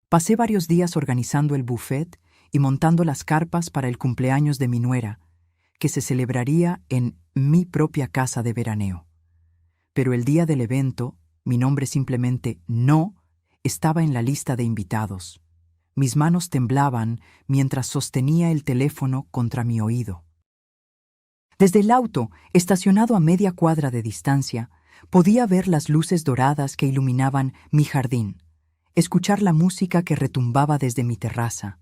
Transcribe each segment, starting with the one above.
Pasé varios días organizando el buffet y montando las carpas para el cumpleaños de mi nuera, que se celebraría en mi propia casa de veraneo. Pero el día del evento, mi nombre simplemente no estaba en la lista de invitados. Mis manos temblaban mientras sostenía el teléfono contra mi oído. Desde el auto, estacionado a media cuadra de distancia, podía ver las luces doradas que iluminaban mi jardín, escuchar la música que retumbaba desde mi terraza,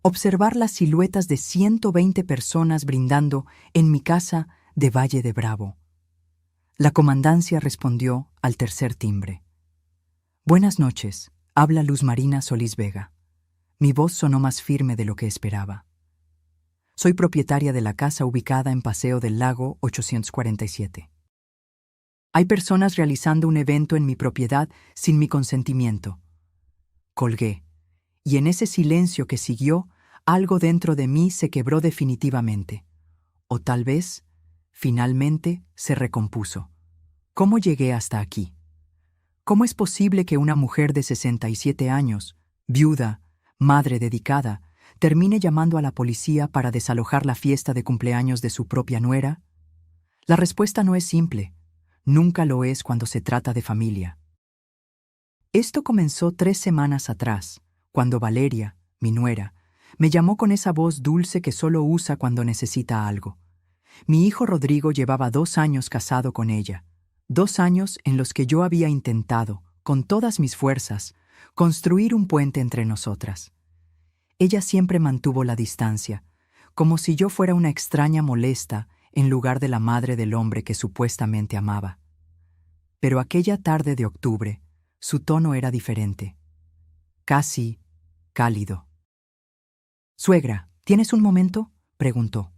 observar las siluetas de 120 personas brindando en mi casa de Valle de Bravo. La comandancia respondió al tercer timbre. «Buenas noches», habla Luz Marina Solís Vega. Mi voz sonó más firme de lo que esperaba. Soy propietaria de la casa ubicada en Paseo del Lago 847. Hay personas realizando un evento en mi propiedad sin mi consentimiento. Colgué, y en ese silencio que siguió, algo dentro de mí se quebró definitivamente. O tal vez, finalmente, se recompuso. ¿Cómo llegué hasta aquí? ¿Cómo es posible que una mujer de 67 años, viuda, madre dedicada, termine llamando a la policía para desalojar la fiesta de cumpleaños de su propia nuera? La respuesta no es simple. Nunca lo es cuando se trata de familia. Esto comenzó 3 semanas atrás, cuando Valeria, mi nuera, me llamó con esa voz dulce que solo usa cuando necesita algo. Mi hijo Rodrigo llevaba 2 años casado con ella, 2 años en los que yo había intentado, con todas mis fuerzas, construir un puente entre nosotras. Ella siempre mantuvo la distancia, como si yo fuera una extraña molesta en lugar de la madre del hombre que supuestamente amaba. Pero aquella tarde de octubre, su tono era diferente, casi cálido. «Suegra, ¿tienes un momento?», preguntó.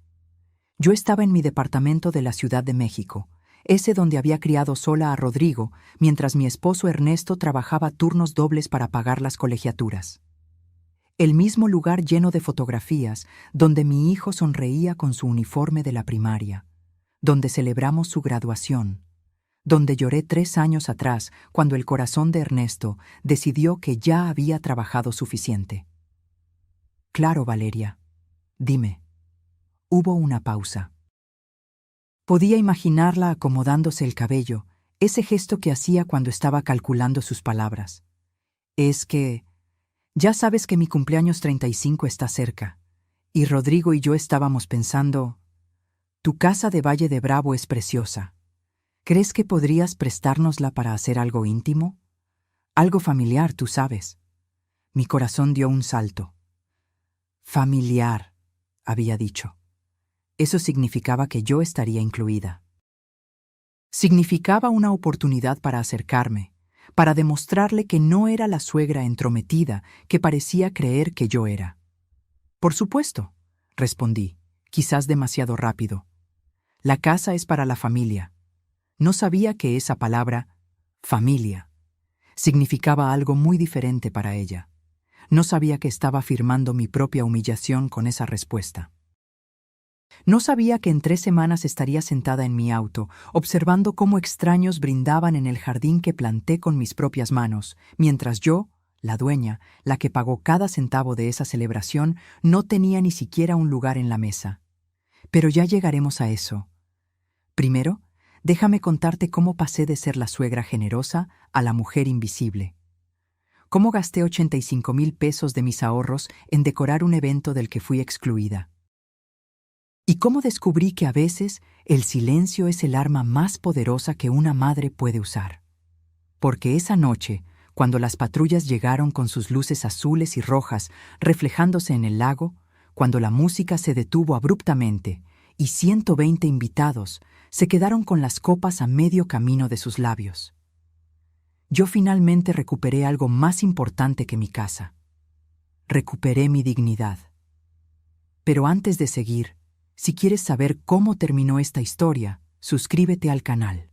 Yo estaba en mi departamento de la Ciudad de México, ese donde había criado sola a Rodrigo, mientras mi esposo Ernesto trabajaba turnos dobles para pagar las colegiaturas. El mismo lugar lleno de fotografías, donde mi hijo sonreía con su uniforme de la primaria, donde celebramos su graduación, donde lloré 3 años atrás cuando el corazón de Ernesto decidió que ya había trabajado suficiente. «Claro, Valeria. Dime». Hubo una pausa. Podía imaginarla acomodándose el cabello, ese gesto que hacía cuando estaba calculando sus palabras. «Es que ya sabes que mi cumpleaños 35 está cerca, y Rodrigo y yo estábamos pensando, tu casa de Valle de Bravo es preciosa. ¿Crees que podrías prestárnosla para hacer algo íntimo? Algo familiar, tú sabes». Mi corazón dio un salto. «Familiar», había dicho. Eso significaba que yo estaría incluida. Significaba una oportunidad para acercarme, para demostrarle que no era la suegra entrometida que parecía creer que yo era. «Por supuesto», respondí, quizás demasiado rápido. «La casa es para la familia». No sabía que esa palabra, familia, significaba algo muy diferente para ella. No sabía que estaba firmando mi propia humillación con esa respuesta. No sabía que en 3 semanas estaría sentada en mi auto, observando cómo extraños brindaban en el jardín que planté con mis propias manos, mientras yo, la dueña, la que pagó cada centavo de esa celebración, no tenía ni siquiera un lugar en la mesa. Pero ya llegaremos a eso. Primero, déjame contarte cómo pasé de ser la suegra generosa a la mujer invisible. Cómo gasté 85,000 pesos de mis ahorros en decorar un evento del que fui excluida. Y cómo descubrí que a veces el silencio es el arma más poderosa que una madre puede usar. Porque esa noche, cuando las patrullas llegaron con sus luces azules y rojas reflejándose en el lago, cuando la música se detuvo abruptamente y 120 invitados se quedaron con las copas a medio camino de sus labios, yo finalmente recuperé algo más importante que mi casa. Recuperé mi dignidad. Pero antes de seguir, si quieres saber cómo terminó esta historia, suscríbete al canal.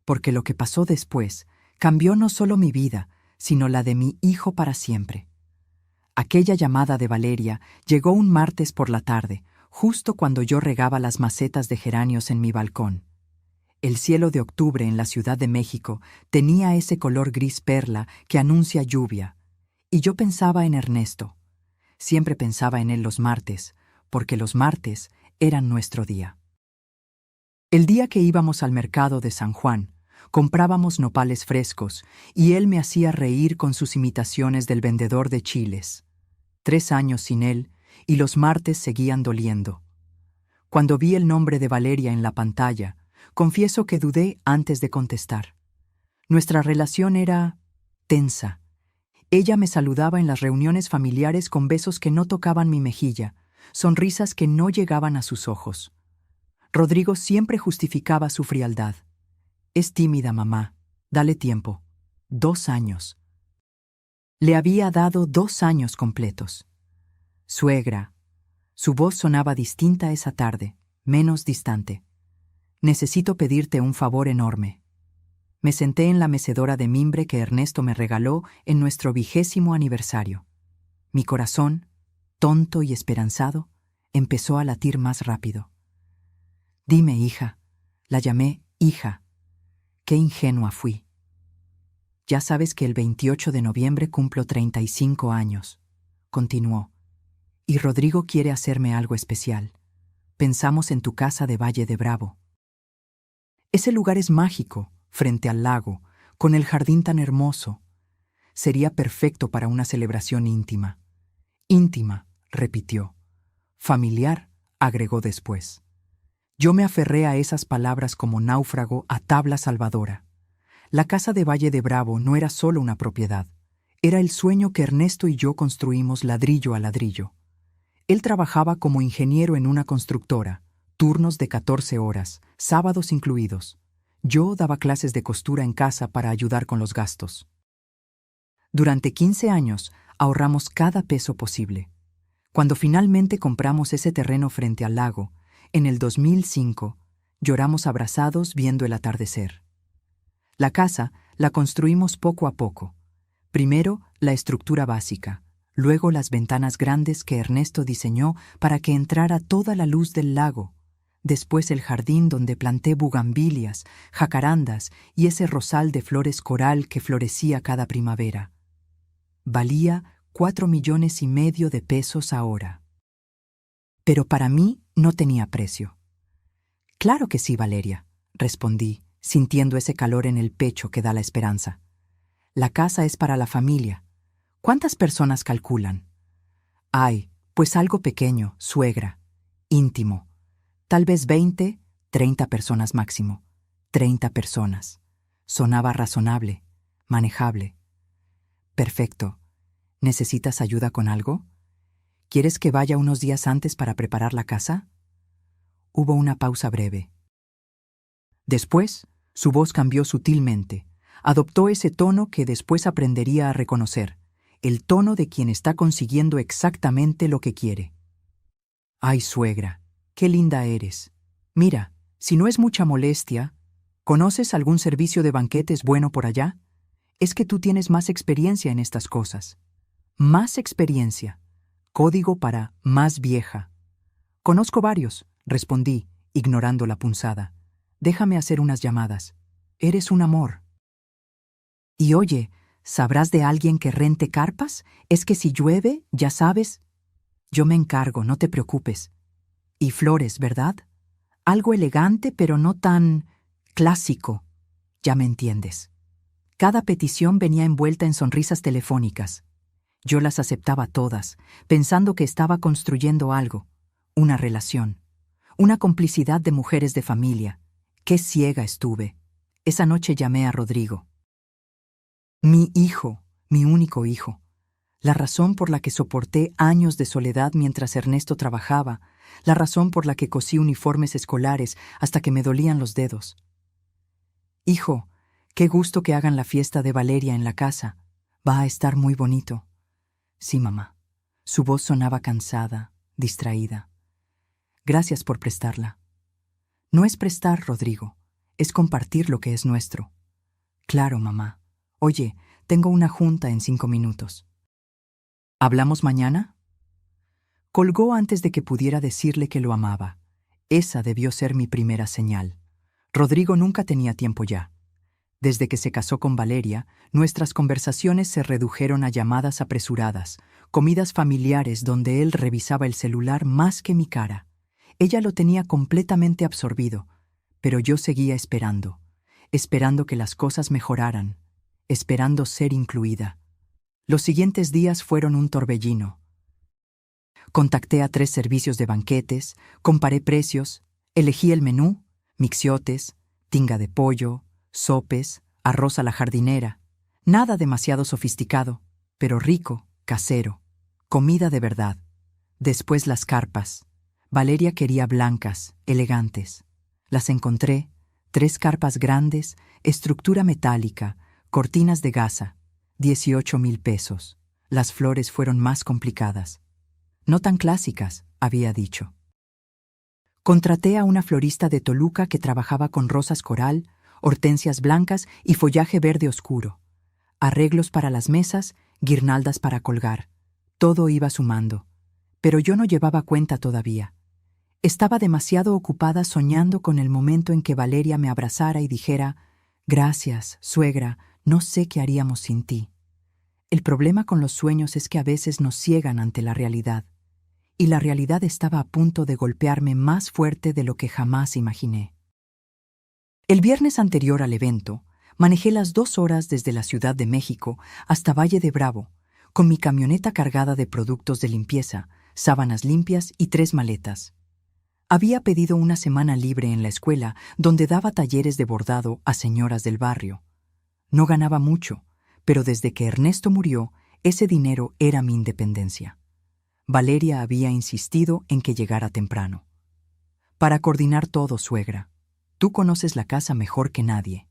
Porque lo que pasó después cambió no solo mi vida, sino la de mi hijo para siempre. Aquella llamada de Valeria llegó un martes por la tarde, justo cuando yo regaba las macetas de geranios en mi balcón. El cielo de octubre en la Ciudad de México tenía ese color gris perla que anuncia lluvia, Y yo pensaba en Ernesto. Siempre pensaba en él los martes, porque los martes eran nuestro día. El día que íbamos al mercado de San Juan, comprábamos nopales frescos y él me hacía reír con sus imitaciones del vendedor de chiles. 3 años sin él y los martes seguían doliendo. Cuando vi el nombre de Valeria en la pantalla, confieso que dudé antes de contestar. Nuestra relación era tensa. Ella me saludaba en las reuniones familiares con besos que no tocaban mi mejilla, sonrisas que no llegaban a sus ojos. Rodrigo siempre justificaba su frialdad. Es tímida, mamá. Dale tiempo. 2 años. Le había dado 2 años completos. Suegra. Su voz sonaba distinta esa tarde, menos distante. Necesito pedirte un favor enorme. Me senté en la mecedora de mimbre que Ernesto me regaló en nuestro 20º aniversario. Mi corazón, tonto y esperanzado, empezó a latir más rápido. Dime, hija. La llamé hija. Qué ingenua fui. Ya sabes que el 28 de noviembre cumplo 35 años, continuó. Y Rodrigo quiere hacerme algo especial. Pensamos en tu casa de Valle de Bravo. Ese lugar es mágico, frente al lago, con el jardín tan hermoso. Sería perfecto para una celebración íntima. Íntima, repitió. Familiar, agregó después. Yo me aferré a esas palabras como náufrago a tabla salvadora. La casa de Valle de Bravo no era solo una propiedad. Era el sueño que Ernesto y yo construimos ladrillo a ladrillo. Él trabajaba como ingeniero en una constructora, turnos de 14 horas, sábados incluidos. Yo daba clases de costura en casa para ayudar con los gastos. Durante 15 años ahorramos cada peso posible. Cuando finalmente compramos ese terreno frente al lago, en el 2005, lloramos abrazados viendo el atardecer. La casa la construimos poco a poco. Primero, la estructura básica, luego las ventanas grandes que Ernesto diseñó para que entrara toda la luz del lago, después el jardín donde planté bugambilias, jacarandas y ese rosal de flores coral que florecía cada primavera. Valía 4,5 millones de pesos ahora. Pero para mí no tenía precio. Claro que sí, Valeria, respondí, sintiendo ese calor en el pecho que da la esperanza. La casa es para la familia. ¿Cuántas personas calculan? Ay, pues algo pequeño, suegra, íntimo. Tal vez 20, 30 personas máximo. 30 personas. Sonaba razonable, manejable. Perfecto. ¿Necesitas ayuda con algo? ¿Quieres que vaya unos días antes para preparar la casa? Hubo una pausa breve. Después, su voz cambió sutilmente. Adoptó ese tono que después aprendería a reconocer, el tono de quien está consiguiendo exactamente lo que quiere. Ay, suegra, qué linda eres. Mira, si no es mucha molestia, ¿conoces algún servicio de banquetes bueno por allá? Es que tú tienes más experiencia en estas cosas. Más experiencia. Código para más vieja. Conozco varios, respondí, ignorando la punzada. Déjame hacer unas llamadas. Eres un amor. Y oye, ¿sabrás de alguien que rente carpas? Es que si llueve, ya sabes. Yo me encargo, no te preocupes. Y flores, ¿verdad? Algo elegante, pero no tan clásico. Ya me entiendes. Cada petición venía envuelta en sonrisas telefónicas. Yo las aceptaba todas, pensando que estaba construyendo algo, una relación, una complicidad de mujeres de familia. Qué ciega estuve. Esa noche llamé a Rodrigo. Mi hijo, mi único hijo. La razón por la que soporté años de soledad mientras Ernesto trabajaba, la razón por la que cosí uniformes escolares hasta que me dolían los dedos. Hijo, qué gusto que hagan la fiesta de Valeria en la casa. Va a estar muy bonito. Sí, mamá. Su voz sonaba cansada, distraída. Gracias por prestarla. No es prestar, Rodrigo. Es compartir lo que es nuestro. Claro, mamá. Oye, tengo una junta en 5 minutos. ¿Hablamos mañana? Colgó antes de que pudiera decirle que lo amaba. Esa debió ser mi primera señal. Rodrigo nunca tenía tiempo ya. Desde que se casó con Valeria, nuestras conversaciones se redujeron a llamadas apresuradas, comidas familiares donde él revisaba el celular más que mi cara. Ella lo tenía completamente absorbido, pero yo seguía esperando, esperando que las cosas mejoraran, esperando ser incluida. Los siguientes días fueron un torbellino. Contacté a 3 servicios de banquetes, comparé precios, elegí el menú, mixiotes, tinga de pollo, sopes, arroz a la jardinera. Nada demasiado sofisticado, pero rico, casero. Comida de verdad. Después las carpas. Valeria quería blancas, elegantes. Las encontré, 3 carpas grandes, estructura metálica, cortinas de gasa, 18,000 pesos. Las flores fueron más complicadas. No tan clásicas, había dicho. Contraté a una florista de Toluca que trabajaba con rosas coral, hortensias blancas y follaje verde oscuro. Arreglos para las mesas, guirnaldas para colgar. Todo iba sumando. Pero yo no llevaba cuenta todavía. Estaba demasiado ocupada soñando con el momento en que Valeria me abrazara y dijera: «Gracias, suegra, no sé qué haríamos sin ti». El problema con los sueños es que a veces nos ciegan ante la realidad. Y la realidad estaba a punto de golpearme más fuerte de lo que jamás imaginé. El viernes anterior al evento, manejé las 2 horas desde la Ciudad de México hasta Valle de Bravo, con mi camioneta cargada de productos de limpieza, sábanas limpias y 3 maletas. Había pedido una semana libre en la escuela donde daba talleres de bordado a señoras del barrio. No ganaba mucho, pero desde que Ernesto murió, ese dinero era mi independencia. Valeria había insistido en que llegara temprano. Para coordinar todo, suegra. Tú conoces la casa mejor que nadie.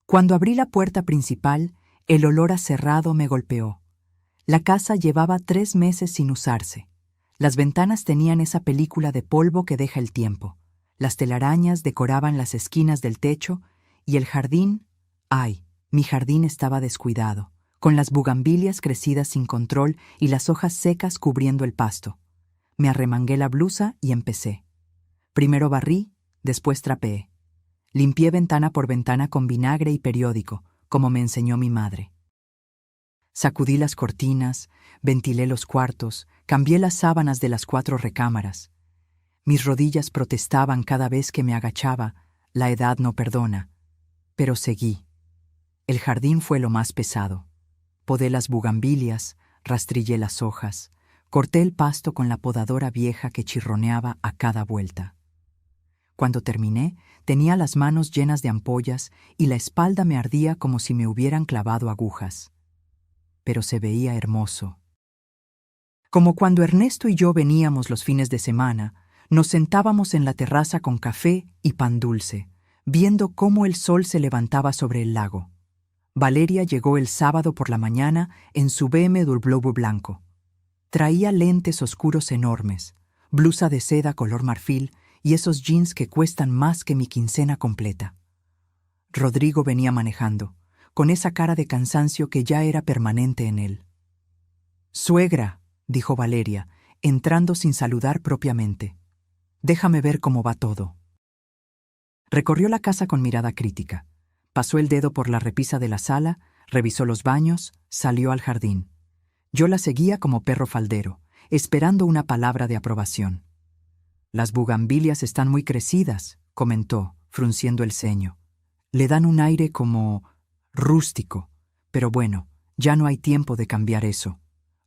Cuando abrí la puerta principal, el olor a cerrado me golpeó. La casa llevaba 3 meses sin usarse. Las ventanas tenían esa película de polvo que deja el tiempo. Las telarañas decoraban las esquinas del techo y el jardín, ¡ay! Mi jardín estaba descuidado, con las bugambilias crecidas sin control y las hojas secas cubriendo el pasto. Me arremangué la blusa y empecé. Primero barrí, después trapeé. Limpié ventana por ventana con vinagre y periódico, como me enseñó mi madre. Sacudí las cortinas, ventilé los cuartos, cambié las sábanas de las 4 recámaras. Mis rodillas protestaban cada vez que me agachaba, la edad no perdona. Pero seguí. El jardín fue lo más pesado. Podé las bugambilias, rastrillé las hojas, corté el pasto con la podadora vieja que chirroneaba a cada vuelta. Cuando terminé, tenía las manos llenas de ampollas y la espalda me ardía como si me hubieran clavado agujas. Pero se veía hermoso. Como cuando Ernesto y yo veníamos los fines de semana, nos sentábamos en la terraza con café y pan dulce, viendo cómo el sol se levantaba sobre el lago. Valeria llegó el sábado por la mañana en su BMW blanco. Traía lentes oscuros enormes, blusa de seda color marfil y esos jeans que cuestan más que mi quincena completa. Rodrigo venía manejando, con esa cara de cansancio que ya era permanente en él. «Suegra», dijo Valeria, entrando sin saludar propiamente. «Déjame ver cómo va todo». Recorrió la casa con mirada crítica. Pasó el dedo por la repisa de la sala, revisó los baños, salió al jardín. Yo la seguía como perro faldero, esperando una palabra de aprobación. «Las bugambilias están muy crecidas», comentó, frunciendo el ceño. «Le dan un aire como rústico, pero bueno, ya no hay tiempo de cambiar eso.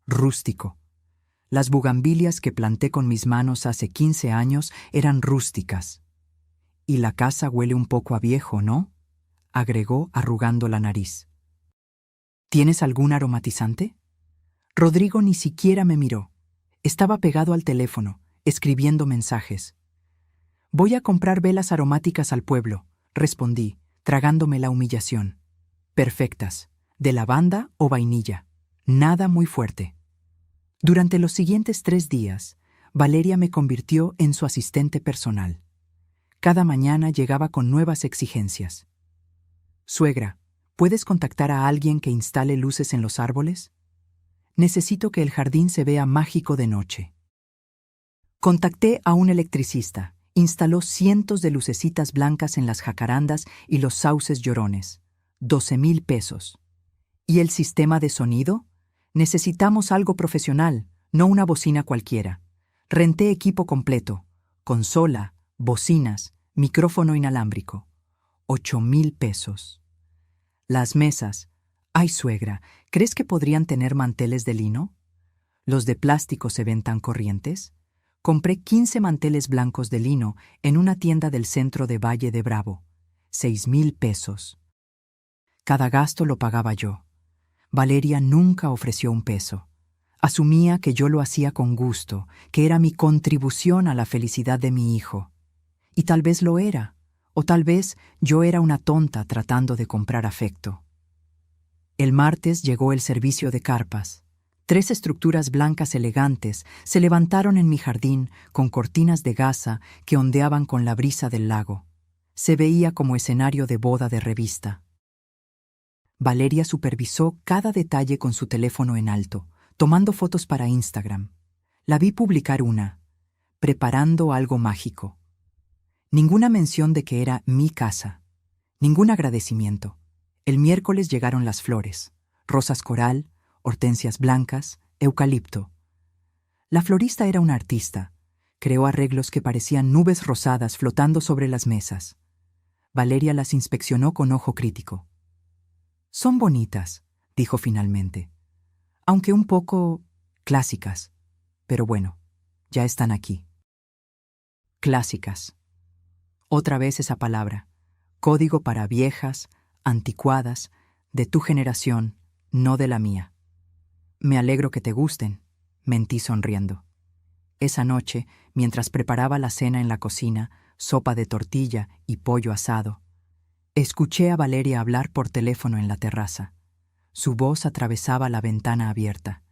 Rústico. Las bugambilias que planté con mis manos hace 15 años eran rústicas. Y la casa huele un poco a viejo, ¿no?», agregó arrugando la nariz. «¿Tienes algún aromatizante?». Rodrigo ni siquiera me miró. Estaba pegado al teléfono, escribiendo mensajes. «Voy a comprar velas aromáticas al pueblo», respondí, tragándome la humillación. «Perfectas, de lavanda o vainilla. Nada muy fuerte». Durante los siguientes 3 días, Valeria me convirtió en su asistente personal. Cada mañana llegaba con nuevas exigencias. «Suegra, ¿puedes contactar a alguien que instale luces en los árboles? Necesito que el jardín se vea mágico de noche». Contacté a un electricista Instaló cientos de lucecitas blancas en las jacarandas y los sauces llorones. 12,000 pesos. ¿Y el sistema de sonido? Necesitamos algo profesional, no una bocina cualquiera. Renté equipo completo, consola, bocinas, micrófono inalámbrico. 8,000 pesos. Las mesas. Ay, suegra, ¿crees que podrían tener manteles de lino? ¿Los de plástico se ven tan corrientes? Compré 15 manteles blancos de lino en una tienda del centro de Valle de Bravo. 6,000 pesos. Cada gasto lo pagaba yo. Valeria nunca ofreció un peso. Asumía que yo lo hacía con gusto, que era mi contribución a la felicidad de mi hijo. Y tal vez lo era, o tal vez yo era una tonta tratando de comprar afecto. El martes llegó el servicio de carpas. 3 estructuras blancas elegantes se levantaron en mi jardín con cortinas de gasa que ondeaban con la brisa del lago. Se veía como escenario de boda de revista. Valeria supervisó cada detalle con su teléfono en alto, tomando fotos para Instagram. La vi publicar una, preparando algo mágico. Ninguna mención de que era mi casa. Ningún agradecimiento. El miércoles llegaron las flores, rosas coral, hortensias blancas, eucalipto. La florista era una artista. Creó arreglos que parecían nubes rosadas flotando sobre las mesas. Valeria las inspeccionó con ojo crítico. Son bonitas, dijo finalmente, aunque un poco clásicas. Pero bueno, ya están aquí. Clásicas. Otra vez esa palabra. Código para viejas, anticuadas, de tu generación, no de la mía. Me alegro que te gusten, mentí sonriendo. Esa noche, mientras preparaba la cena en la cocina, sopa de tortilla y pollo asado, escuché a Valeria hablar por teléfono en la terraza. Su voz atravesaba la ventana abierta.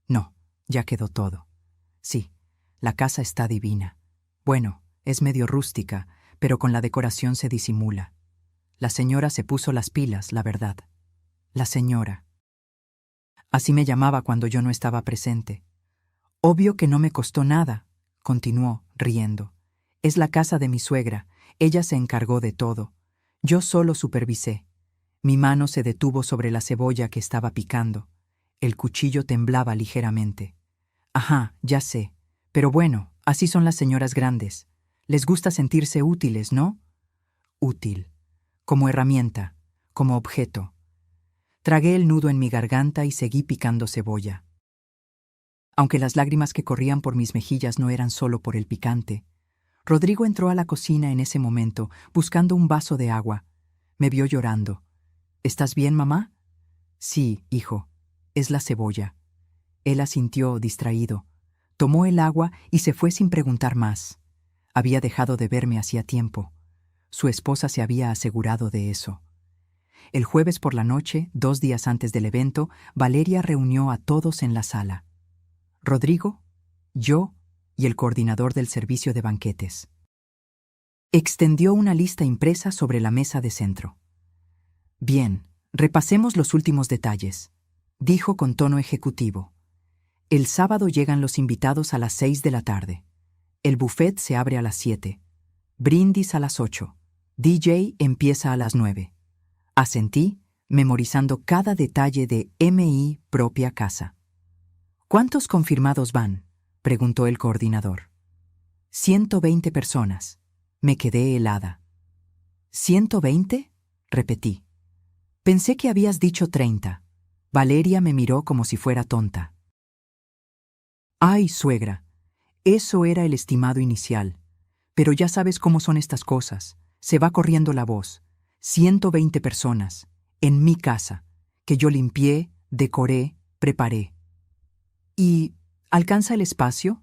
No, ya quedó todo. Sí, la casa está divina. Bueno, es medio rústica, pero con la decoración se disimula. La señora se puso las pilas, la verdad. La señora. Así me llamaba cuando yo no estaba presente. Obvio que no me costó nada, continuó, riendo. Es la casa de mi suegra. Ella se encargó de todo. Yo solo supervisé. Mi mano se detuvo sobre la cebolla que estaba picando. El cuchillo temblaba ligeramente. Ajá, ya sé. Pero bueno, así son las señoras grandes. Les gusta sentirse útiles, ¿no? Útil. Como herramienta, como objeto. Tragué el nudo en mi garganta y seguí picando cebolla. Aunque las lágrimas que corrían por mis mejillas no eran solo por el picante, Rodrigo entró a la cocina en ese momento, buscando un vaso de agua. Me vio llorando. ¿Estás bien, mamá? Sí, hijo, es la cebolla. Él asintió, distraído. Tomó el agua y se fue sin preguntar más. Había dejado de verme hacía tiempo. Su esposa se había asegurado de eso. El jueves por la noche, 2 días antes del evento, Valeria reunió a todos en la sala. Rodrigo, yo y el coordinador del servicio de banquetes. Extendió una lista impresa sobre la mesa de centro. Bien, repasemos los últimos detalles, dijo con tono ejecutivo. El sábado llegan los invitados a las 6 de la tarde. El buffet se abre a las 7. Brindis a las 8. DJ empieza a las 9. Asentí, memorizando cada detalle de MI propia casa. ¿Cuántos confirmados van?, preguntó el coordinador. 120 personas. Me quedé helada. ¿120? Repetí. Pensé que habías dicho 30. Valeria me miró como si fuera tonta. Ay, suegra, eso era el estimado inicial. Pero ya sabes cómo son estas cosas. Se va corriendo la voz. 120 personas, en mi casa, que yo limpié, decoré, preparé. ¿Y alcanza el espacio?,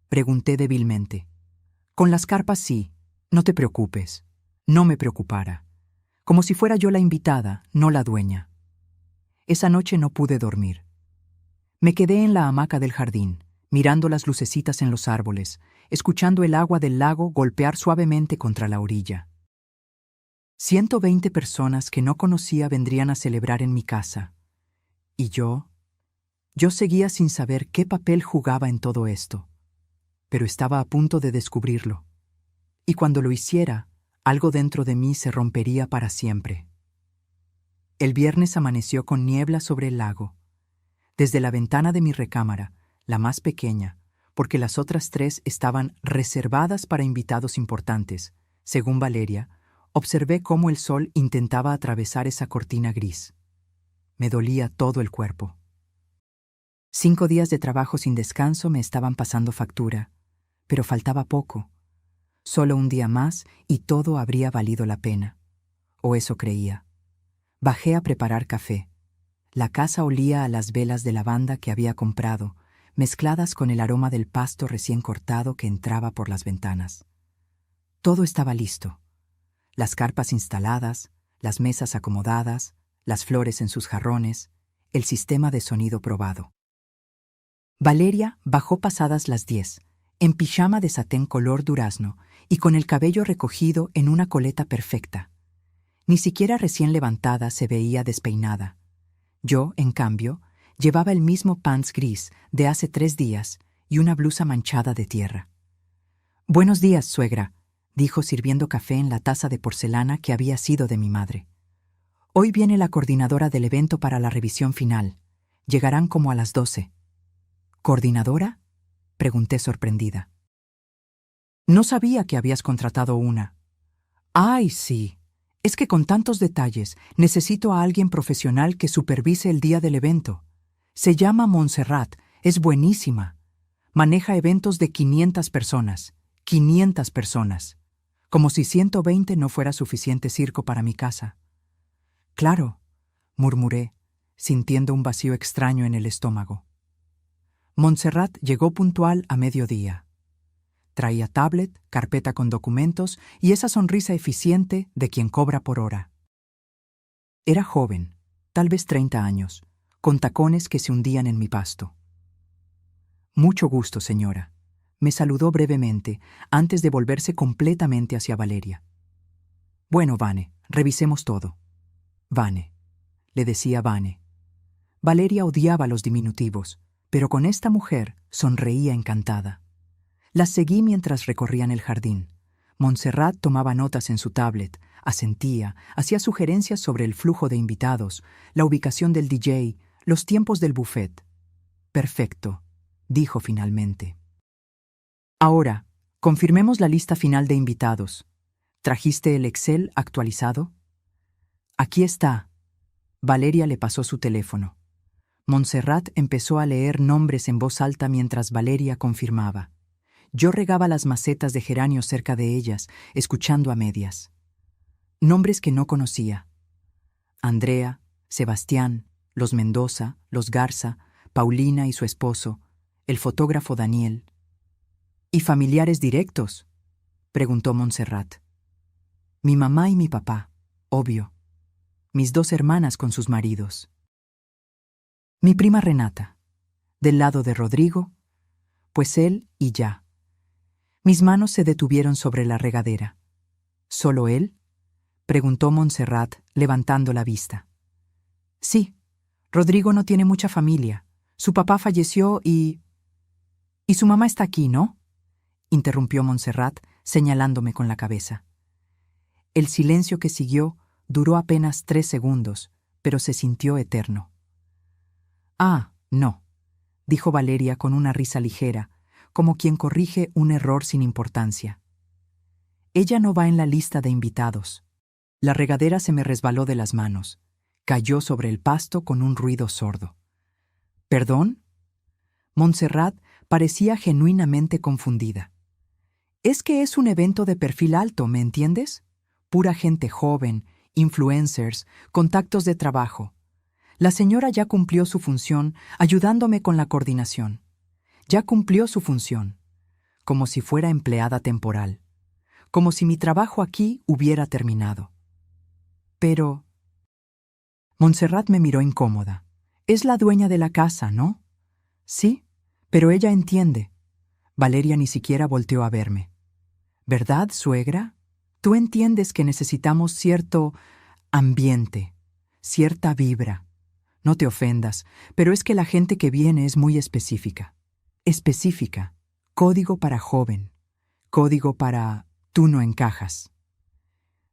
pregunté débilmente. Con las carpas sí, no te preocupes. No me preocupara. Como si fuera yo la invitada, no la dueña. Esa noche no pude dormir. Me quedé en la hamaca del jardín, mirando las lucecitas en los árboles, escuchando el agua del lago golpear suavemente contra la orilla. 120 personas que no conocía vendrían a celebrar en mi casa. Y yo seguía sin saber qué papel jugaba en todo esto. Pero estaba a punto de descubrirlo. Y cuando lo hiciera, algo dentro de mí se rompería para siempre. El viernes amaneció con niebla sobre el lago. Desde la ventana de mi recámara, la más pequeña, porque las otras 3 estaban reservadas para invitados importantes, según Valeria, observé cómo el sol intentaba atravesar esa cortina gris. Me dolía todo el cuerpo. 5 días de trabajo sin descanso me estaban pasando factura, pero faltaba poco. Solo un día más y todo habría valido la pena. O eso creía. Bajé a preparar café. La casa olía a las velas de lavanda que había comprado, mezcladas con el aroma del pasto recién cortado que entraba por las ventanas. Todo estaba listo. Las carpas instaladas, las mesas acomodadas, las flores en sus jarrones, el sistema de sonido probado. Valeria bajó pasadas las 10, en pijama de satén color durazno y con el cabello recogido en una coleta perfecta. Ni siquiera recién levantada se veía despeinada. Yo, en cambio, llevaba el mismo pants gris de hace 3 días y una blusa manchada de tierra. «Buenos días, suegra», dijo sirviendo café en la taza de porcelana que había sido de mi madre. «Hoy viene la coordinadora del evento para la revisión final. Llegarán como a las 12». «¿Coordinadora?», pregunté sorprendida. «No sabía que habías contratado una». «Ay, sí. Es que con tantos detalles necesito a alguien profesional que supervise el día del evento. Se llama Montserrat, es buenísima. Maneja eventos de 500 personas. 500 personas. Como si 120 no fuera suficiente circo para mi casa». «Claro», murmuré, sintiendo un vacío extraño en el estómago. Montserrat llegó puntual a mediodía. Traía tablet, carpeta con documentos y esa sonrisa eficiente de quien cobra por hora. Era joven, tal vez 30 años, con tacones que se hundían en mi pasto. «Mucho gusto, señora», me saludó brevemente antes de volverse completamente hacia Valeria. «Bueno, Vane, revisemos todo». «Vane», le decía Vane. Valeria odiaba los diminutivos, pero con esta mujer sonreía encantada. Las seguí mientras recorrían el jardín. Montserrat tomaba notas en su tablet, asentía, hacía sugerencias sobre el flujo de invitados, la ubicación del DJ, los tiempos del buffet. «Perfecto», dijo finalmente. «Ahora, confirmemos la lista final de invitados. ¿Trajiste el Excel actualizado?» «Aquí está». Valeria le pasó su teléfono. Montserrat empezó a leer nombres en voz alta mientras Valeria confirmaba. Yo regaba las macetas de geranios cerca de ellas, escuchando a medias. Nombres que no conocía. Andrea, Sebastián, los Mendoza, los Garza, Paulina y su esposo, el fotógrafo Daniel. «¿Y familiares directos?», preguntó Montserrat. «Mi mamá y mi papá, obvio. Mis 2 hermanas con sus maridos. Mi prima Renata. Del lado de Rodrigo, pues él y ya». Mis manos se detuvieron sobre la regadera. «¿Solo él?», preguntó Montserrat, levantando la vista. «Sí, Rodrigo no tiene mucha familia. Su papá falleció y su mamá está aquí, ¿no?», interrumpió Montserrat, señalándome con la cabeza. El silencio que siguió duró apenas 3 segundos, pero se sintió eterno. «Ah, no», dijo Valeria con una risa ligera, como quien corrige un error sin importancia. «Ella no va en la lista de invitados». La regadera se me resbaló de las manos. Cayó sobre el pasto con un ruido sordo. «¿Perdón?». Montserrat parecía genuinamente confundida. «Es que es un evento de perfil alto, ¿me entiendes? Pura gente joven, influencers, contactos de trabajo. La señora ya cumplió su función ayudándome con la coordinación. Ya cumplió su función, como si fuera empleada temporal, como si mi trabajo aquí hubiera terminado. Pero...». Montserrat me miró incómoda. «Es la dueña de la casa, ¿no?». «Sí, pero ella entiende». Valeria ni siquiera volteó a verme. «¿Verdad, suegra? Tú entiendes que necesitamos cierto ambiente, cierta vibra. No te ofendas, pero es que la gente que viene es muy específica. Específica. Código para joven. Código para Tú no encajas.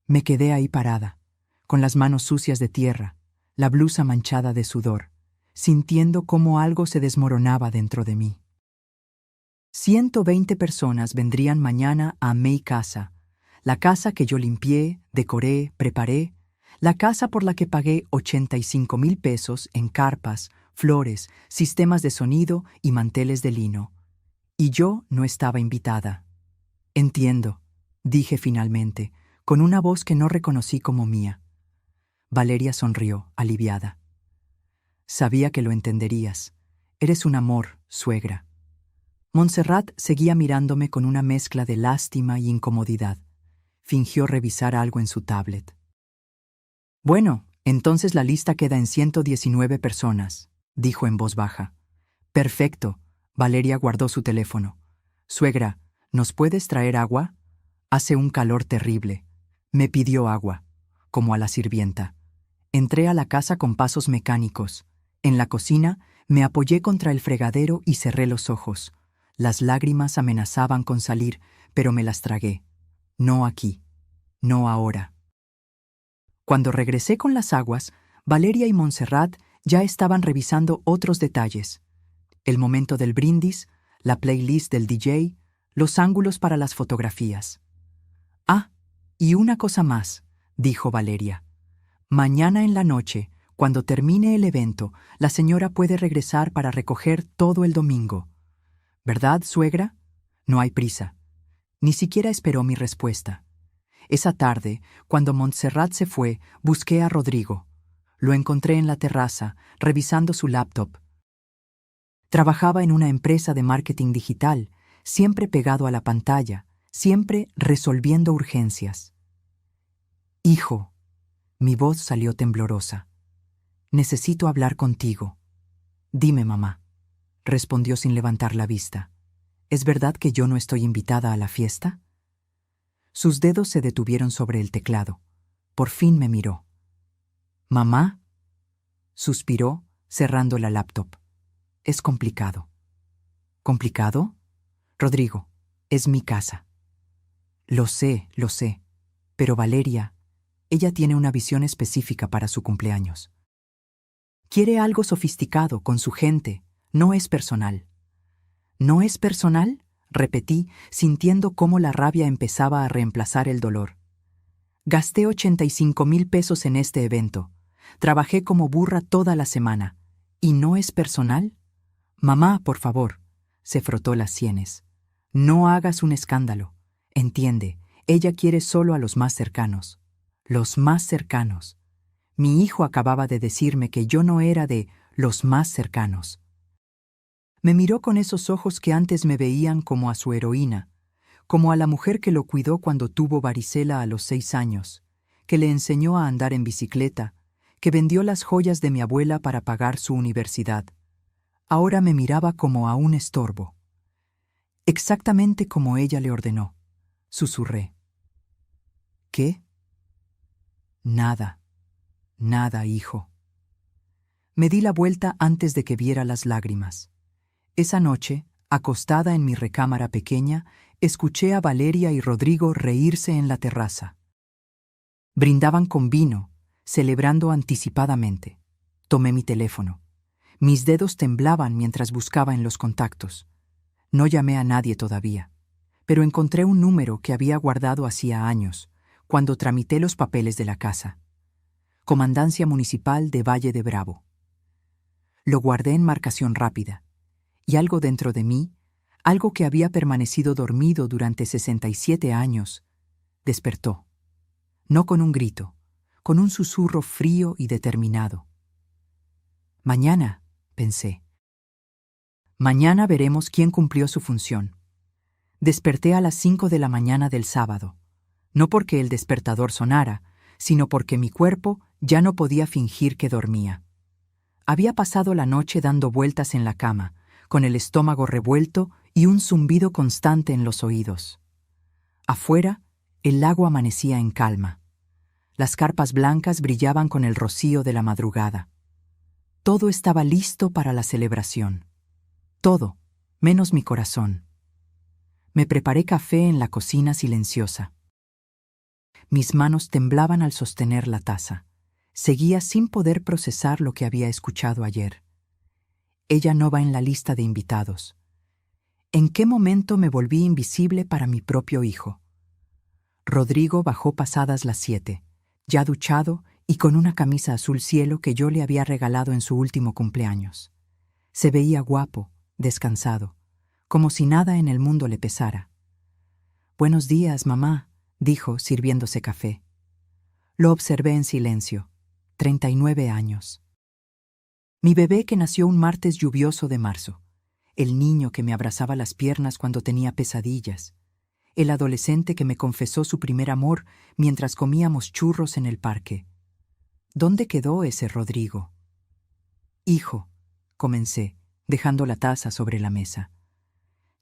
Me quedé ahí parada, con las manos sucias de tierra, la blusa manchada de sudor, sintiendo cómo algo se desmoronaba dentro de mí. 120 personas vendrían mañana a mi casa, la casa que yo limpié, decoré, preparé, la casa por la que pagué 85,000 pesos en carpas, flores, sistemas de sonido y manteles de lino. Y yo no estaba invitada. Entiendo, dije finalmente, con una voz que no reconocí como mía. Valeria sonrió, aliviada. Sabía que lo entenderías. Eres un amor, suegra. Montserrat seguía mirándome con una mezcla de lástima y incomodidad. Fingió revisar algo en su tablet. Bueno, entonces la lista queda en 119 personas, dijo en voz baja. Perfecto. Valeria guardó su teléfono. Suegra, ¿nos puedes traer agua? Hace un calor terrible. Me pidió agua, como a la sirvienta. Entré a la casa con pasos mecánicos. En la cocina me apoyé contra el fregadero y cerré los ojos. Las lágrimas amenazaban con salir, pero me las tragué. No aquí. No ahora. Cuando regresé con las aguas, Valeria y Montserrat ya estaban revisando otros detalles. El momento del brindis, la playlist del DJ, los ángulos para las fotografías. Ah, y una cosa más, dijo Valeria. Mañana en la noche, cuando termine el evento, la señora puede regresar para recoger todo el domingo. ¿Verdad, suegra? No hay prisa. Ni siquiera esperó mi respuesta. Esa tarde, cuando Montserrat se fue, busqué a Rodrigo. Lo encontré en la terraza, revisando su laptop. Trabajaba en una empresa de marketing digital, siempre pegado a la pantalla, siempre resolviendo urgencias. Hijo, mi voz salió temblorosa. Necesito hablar contigo. Dime, mamá, respondió sin levantar la vista. ¿Es verdad que yo no estoy invitada a la fiesta? Sus dedos se detuvieron sobre el teclado. Por fin me miró. ¿Mamá? Suspiró, cerrando la laptop. Es complicado. ¿Complicado? Rodrigo, es mi casa. Lo sé, pero Valeria, ella tiene una visión específica para su cumpleaños. Quiere algo sofisticado, con su gente, no es personal. ¿No es personal?, repetí, sintiendo cómo la rabia empezaba a reemplazar el dolor. Gasté 85,000 pesos en este evento. Trabajé como burra toda la semana. ¿Y no es personal? Mamá, por favor, se frotó las sienes. No hagas un escándalo. Entiende, ella quiere solo a los más cercanos. Los más cercanos. Mi hijo acababa de decirme que yo no era de los más cercanos. Me miró con esos ojos que antes me veían como a su heroína, como a la mujer que lo cuidó cuando tuvo varicela a los 6 años, que le enseñó a andar en bicicleta, que vendió las joyas de mi abuela para pagar su universidad. Ahora me miraba como a un estorbo. Exactamente como ella le ordenó. Susurré. ¿Qué? Nada, hijo. Me di la vuelta antes de que viera las lágrimas. Esa noche, acostada en mi recámara pequeña, escuché a Valeria y Rodrigo reírse en la terraza. Brindaban con vino, celebrando anticipadamente. Tomé mi teléfono. Mis dedos temblaban mientras buscaba en los contactos. No llamé a nadie todavía, pero encontré un número que había guardado hacía años, cuando tramité los papeles de la casa. Comandancia Municipal de Valle de Bravo. Lo guardé en marcación rápida, y algo dentro de mí, algo que había permanecido dormido durante 67 años, despertó. No con un grito, con un susurro frío y determinado. Mañana, pensé. Mañana veremos quién cumplió su función. Desperté a las 5 de la mañana del sábado, no porque el despertador sonara, sino porque mi cuerpo ya no podía fingir que dormía. Había pasado la noche dando vueltas en la cama, con el estómago revuelto y un zumbido constante en los oídos. Afuera, el lago amanecía en calma. Las carpas blancas brillaban con el rocío de la madrugada. Todo estaba listo para la celebración. Todo, menos mi corazón. Me preparé café en la cocina silenciosa. Mis manos temblaban al sostener la taza. Seguía sin poder procesar lo que había escuchado ayer. Ella no va en la lista de invitados. ¿En qué momento me volví invisible para mi propio hijo? Rodrigo bajó pasadas las 7, ya duchado y con una camisa azul cielo que yo le había regalado en su último cumpleaños. Se veía guapo, descansado, como si nada en el mundo le pesara. «Buenos días, mamá», dijo, sirviéndose café. Lo observé en silencio. 39 años. Mi bebé que nació un martes lluvioso de marzo. El niño que me abrazaba las piernas cuando tenía pesadillas. El adolescente que me confesó su primer amor mientras comíamos churros en el parque. ¿Dónde quedó ese Rodrigo? «Hijo», comencé, dejando la taza sobre la mesa.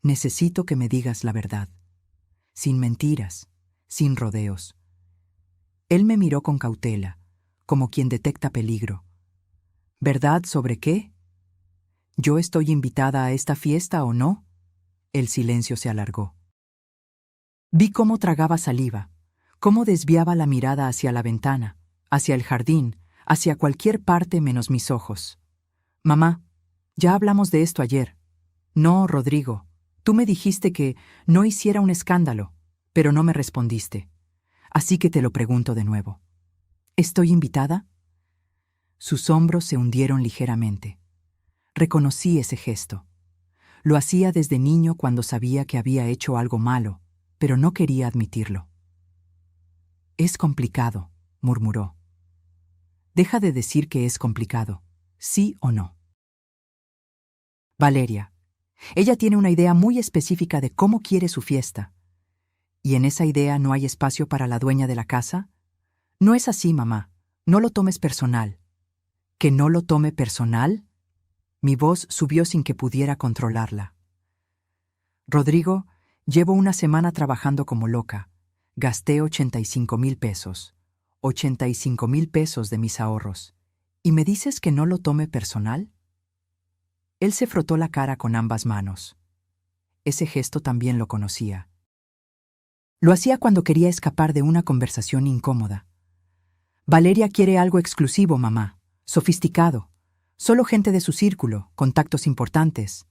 «Necesito que me digas la verdad. Sin mentiras, sin rodeos». Él me miró con cautela, como quien detecta peligro. «¿Verdad sobre qué? ¿Yo estoy invitada a esta fiesta o no?» El silencio se alargó. Vi cómo tragaba saliva, cómo desviaba la mirada hacia la ventana, hacia el jardín, hacia cualquier parte menos mis ojos. «Mamá, ya hablamos de esto ayer». «No, Rodrigo, tú me dijiste que no hiciera un escándalo, pero no me respondiste. Así que te lo pregunto de nuevo. ¿Estoy invitada?» Sus hombros se hundieron ligeramente. Reconocí ese gesto. Lo hacía desde niño cuando sabía que había hecho algo malo, pero no quería admitirlo. «Es complicado», murmuró. «Deja de decir que es complicado, ¿sí o no?» «Valeria, ella tiene una idea muy específica de cómo quiere su fiesta. ¿Y en esa idea no hay espacio para la dueña de la casa?» «No es así, mamá. No lo tomes personal». «¿Que no lo tome personal?» Mi voz subió sin que pudiera controlarla. «Rodrigo, llevo una semana trabajando como loca. Gasté 85,000 pesos. 85,000 pesos de mis ahorros. ¿Y me dices que no lo tome personal?» Él se frotó la cara con ambas manos. Ese gesto también lo conocía. Lo hacía cuando quería escapar de una conversación incómoda. «Valeria quiere algo exclusivo, mamá. Sofisticado. Solo gente de su círculo, contactos importantes.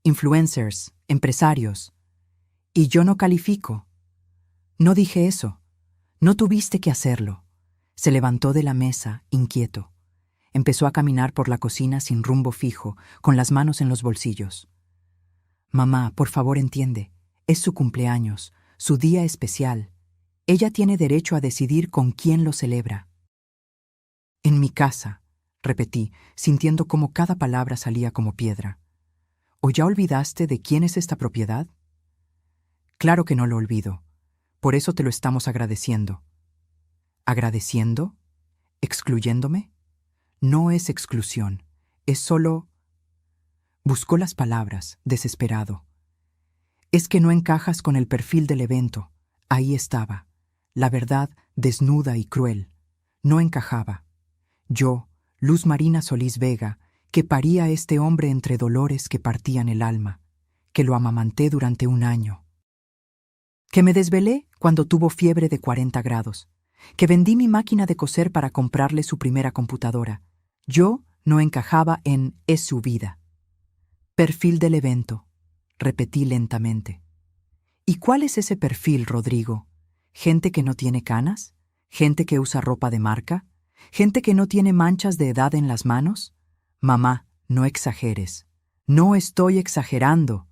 Influencers, empresarios. Y yo no califico». «No dije eso. No tuviste que hacerlo». Se levantó de la mesa, inquieto. Empezó a caminar por la cocina sin rumbo fijo, con las manos en los bolsillos. «Mamá, por favor, entiende. Es su cumpleaños, su día especial. Ella tiene derecho a decidir con quién lo celebra». «En mi casa», repetí, sintiendo cómo cada palabra salía como piedra. «¿O ya olvidaste de quién es esta propiedad?» «Claro que no lo olvido. Por eso te lo estamos agradeciendo». «¿Agradeciendo? ¿Excluyéndome?» «No es exclusión. Es solo...» Buscó las palabras, desesperado. «Es que no encajas con el perfil del evento». Ahí estaba, la verdad desnuda y cruel. No encajaba. Yo, Luz Marina Solís Vega, que paría a este hombre entre dolores que partían el alma, que lo amamanté durante 1 año. Que me desvelé cuando tuvo fiebre de 40 grados. Que vendí mi máquina de coser para comprarle su primera computadora. Yo no encajaba en «es su vida». «Perfil del evento», repetí lentamente. «¿Y cuál es ese perfil, Rodrigo? ¿Gente que no tiene canas? ¿Gente que usa ropa de marca? ¿Gente que no tiene manchas de edad en las manos?» «Mamá, no exageres». «No estoy exagerando».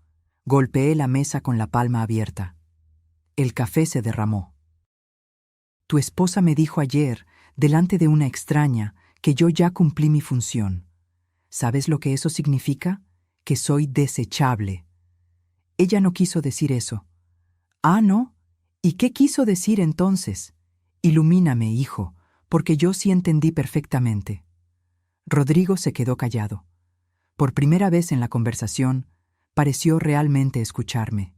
Golpeé la mesa con la palma abierta. El café se derramó. «Tu esposa me dijo ayer, delante de una extraña, que yo ya cumplí mi función. ¿Sabes lo que eso significa? Que soy desechable». Ella no quiso decir eso. «Ah, ¿no? ¿Y qué quiso decir entonces? Ilumíname, hijo, porque yo sí entendí perfectamente». Rodrigo se quedó callado. Por primera vez en la conversación, pareció realmente escucharme.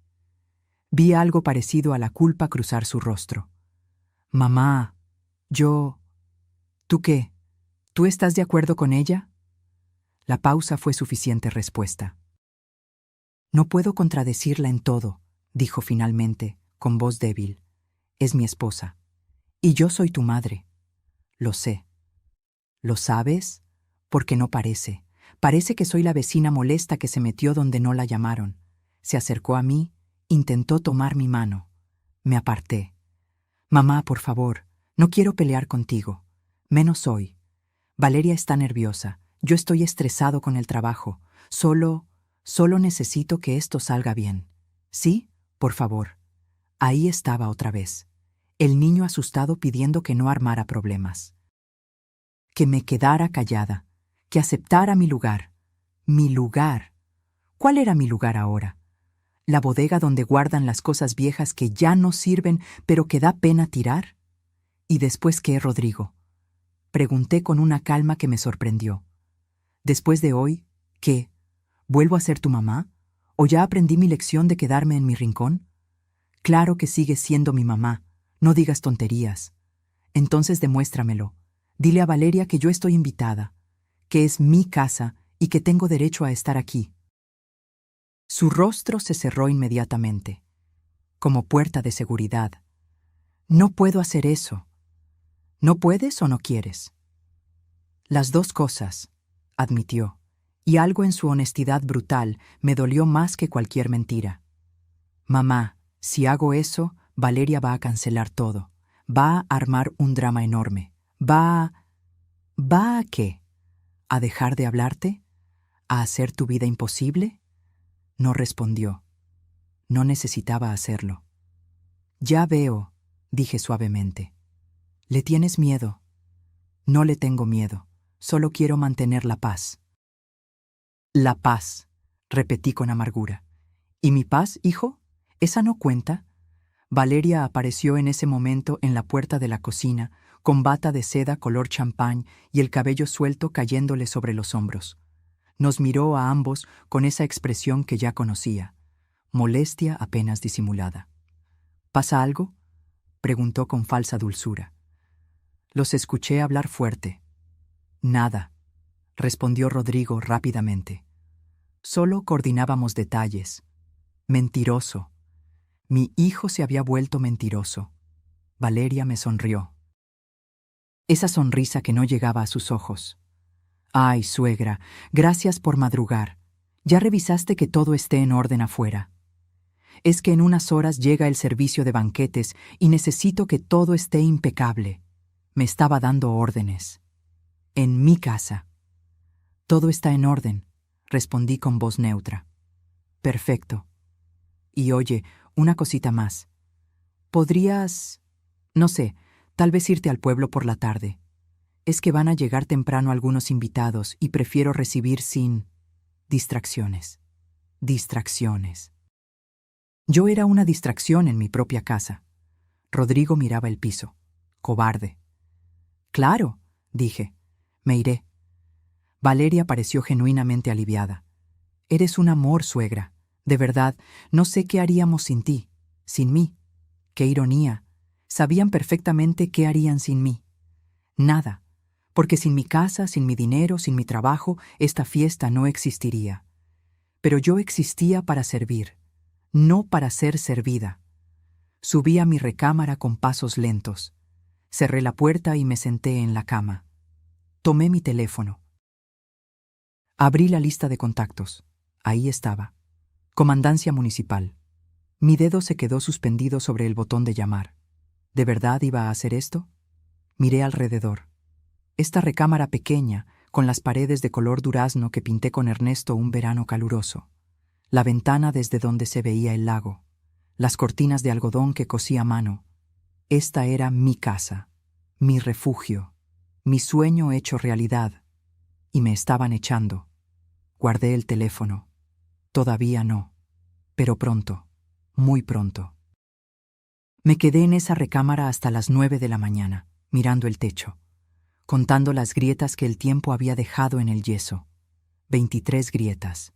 Vi algo parecido a la culpa cruzar su rostro. «Mamá, yo... ¿Tú qué? ¿Tú estás de acuerdo con ella?» La pausa fue suficiente respuesta. «No puedo contradecirla en todo», dijo finalmente, con voz débil. Es mi esposa. Y yo soy tu madre. Lo sé. ¿Lo sabes? Porque no parece. Parece que soy la vecina molesta que se metió donde no la llamaron. Se acercó a mí, intentó tomar mi mano. Me aparté. Mamá, por favor, no quiero pelear contigo. Menos hoy. Valeria está nerviosa. Yo estoy estresado con el trabajo. Solo necesito que esto salga bien. ¿Sí? Por favor. Ahí estaba otra vez. El niño asustado pidiendo que no armara problemas. Que me quedara callada. Que aceptara mi lugar. Mi lugar. ¿Cuál era mi lugar ahora? ¿La bodega donde guardan las cosas viejas que ya no sirven, pero que da pena tirar? ¿Y después qué, Rodrigo? Pregunté con una calma que me sorprendió. ¿Después de hoy, qué? ¿Vuelvo a ser tu mamá? ¿O ya aprendí mi lección de quedarme en mi rincón? Claro que sigues siendo mi mamá. No digas tonterías. Entonces demuéstramelo. Dile a Valeria que yo estoy invitada, que es mi casa y que tengo derecho a estar aquí. Su rostro se cerró inmediatamente, como puerta de seguridad. No puedo hacer eso. ¿No puedes o no quieres? Las dos cosas, admitió, y algo en su honestidad brutal me dolió más que cualquier mentira. Mamá, si hago eso, Valeria va a cancelar todo. Va a armar un drama enorme. ¿Va a qué? ¿A dejar de hablarte? ¿A hacer tu vida imposible? No respondió. No necesitaba hacerlo. Ya veo, dije suavemente. ¿Le tienes miedo? No le tengo miedo. Solo quiero mantener la paz. La paz, repetí con amargura. ¿Y mi paz, hijo? ¿Esa no cuenta? Valeria apareció en ese momento en la puerta de la cocina, con bata de seda color champán y el cabello suelto cayéndole sobre los hombros. Nos miró a ambos con esa expresión que ya conocía, molestia apenas disimulada. ¿Pasa algo?, preguntó con falsa dulzura. Los escuché hablar fuerte. Nada, respondió Rodrigo rápidamente. Solo coordinábamos detalles. Mentiroso. Mi hijo se había vuelto mentiroso. Valeria me sonrió. Esa sonrisa que no llegaba a sus ojos. Ay, suegra, gracias por madrugar. ¿Ya revisaste que todo esté en orden afuera? Es que en unas horas llega el servicio de banquetes y necesito que todo esté impecable. Me estaba dando órdenes. En mi casa. Todo está en orden, respondí con voz neutra. Perfecto. Y oye, una cosita más. ¿Podrías, no sé, tal vez irte al pueblo por la tarde? Es que van a llegar temprano algunos invitados y prefiero recibir sin distracciones. Distracciones. Yo era una distracción en mi propia casa. Rodrigo miraba el piso. Cobarde. Claro, dije. Me iré. Valeria pareció genuinamente aliviada. Eres un amor, suegra. De verdad, no sé qué haríamos sin ti, sin mí. Qué ironía. Sabían perfectamente qué harían sin mí. Nada. Porque sin mi casa, sin mi dinero, sin mi trabajo, esta fiesta no existiría. Pero yo existía para servir, no para ser servida. Subí a mi recámara con pasos lentos. Cerré la puerta y me senté en la cama. Tomé mi teléfono. Abrí la lista de contactos. Ahí estaba. Comandancia Municipal. Mi dedo se quedó suspendido sobre el botón de llamar. ¿De verdad iba a hacer esto? Miré alrededor. Esta recámara pequeña, con las paredes de color durazno que pinté con Ernesto un verano caluroso. La ventana desde donde se veía el lago. Las cortinas de algodón que cosí a mano. Esta era mi casa, mi refugio, mi sueño hecho realidad. Y me estaban echando. Guardé el teléfono. Todavía no. Pero pronto, muy pronto. Me quedé en esa recámara hasta las 9 de la mañana, mirando el techo, contando las grietas que el tiempo había dejado en el yeso. 23 grietas.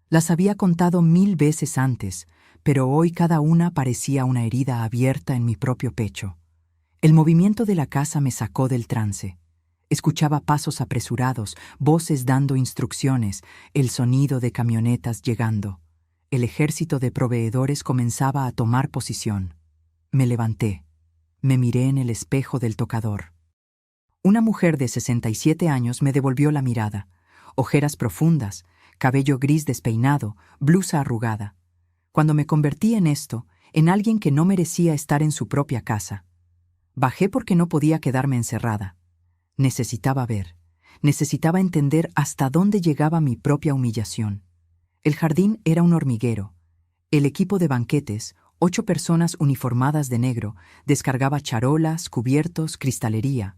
Las había contado 1000 veces antes, pero hoy cada una parecía una herida abierta en mi propio pecho. El movimiento de la casa me sacó del trance. Escuchaba pasos apresurados, voces dando instrucciones, el sonido de camionetas llegando. El ejército de proveedores comenzaba a tomar posición. Me levanté. Me miré en el espejo del tocador. Una mujer de 67 años me devolvió la mirada. Ojeras profundas, cabello gris despeinado, blusa arrugada. Cuando me convertí en esto, en alguien que no merecía estar en su propia casa. Bajé porque no podía quedarme encerrada. Necesitaba ver. Necesitaba entender hasta dónde llegaba mi propia humillación. El jardín era un hormiguero. El equipo de banquetes, 8 personas uniformadas de negro, descargaba charolas, cubiertos, cristalería.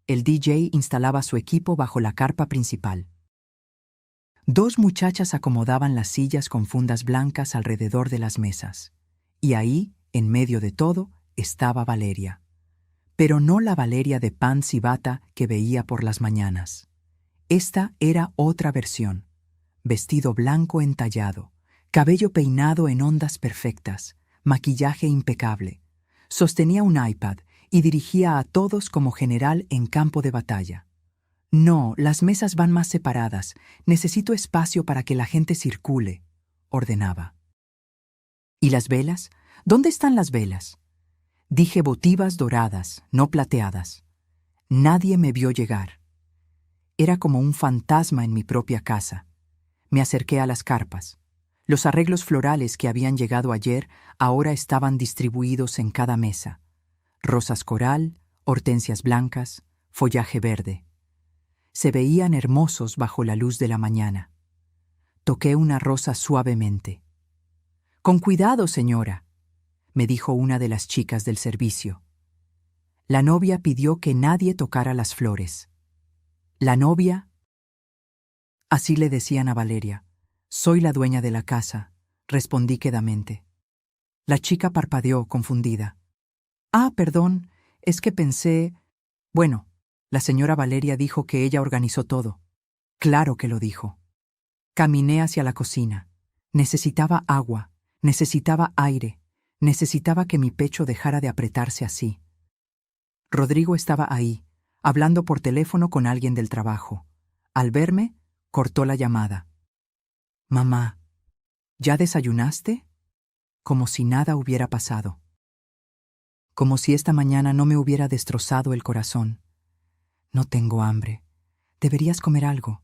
El DJ instalaba su equipo bajo la carpa principal. 2 muchachas acomodaban las sillas con fundas blancas alrededor de las mesas. Y ahí, en medio de todo, estaba Valeria. Pero no la Valeria de pants y bata que veía por las mañanas. Esta era otra versión. Vestido blanco entallado, cabello peinado en ondas perfectas, maquillaje impecable. Sostenía un iPad y dirigía a todos como general en campo de batalla. No, las mesas van más separadas. Necesito espacio para que la gente circule, ordenaba. ¿Y las velas? ¿Dónde están las velas? Dije votivas doradas, no plateadas. Nadie me vio llegar. Era como un fantasma en mi propia casa. Me acerqué a las carpas. Los arreglos florales que habían llegado ayer ahora estaban distribuidos en cada mesa. Rosas coral, hortensias blancas, follaje verde. Se veían hermosos bajo la luz de la mañana. Toqué una rosa suavemente. «Con cuidado, señora», me dijo una de las chicas del servicio. La novia pidió que nadie tocara las flores. La novia... Así le decían a Valeria. «Soy la dueña de la casa», respondí quedamente. La chica parpadeó, confundida. «Ah, perdón, es que pensé... Bueno, la señora Valeria dijo que ella organizó todo». Claro que lo dijo. Caminé hacia la cocina. Necesitaba agua, necesitaba aire, necesitaba que mi pecho dejara de apretarse así. Rodrigo estaba ahí, hablando por teléfono con alguien del trabajo. Al verme, cortó la llamada. «Mamá, ¿ya desayunaste?» Como si nada hubiera pasado. Como si esta mañana no me hubiera destrozado el corazón. «No tengo hambre. Deberías comer algo.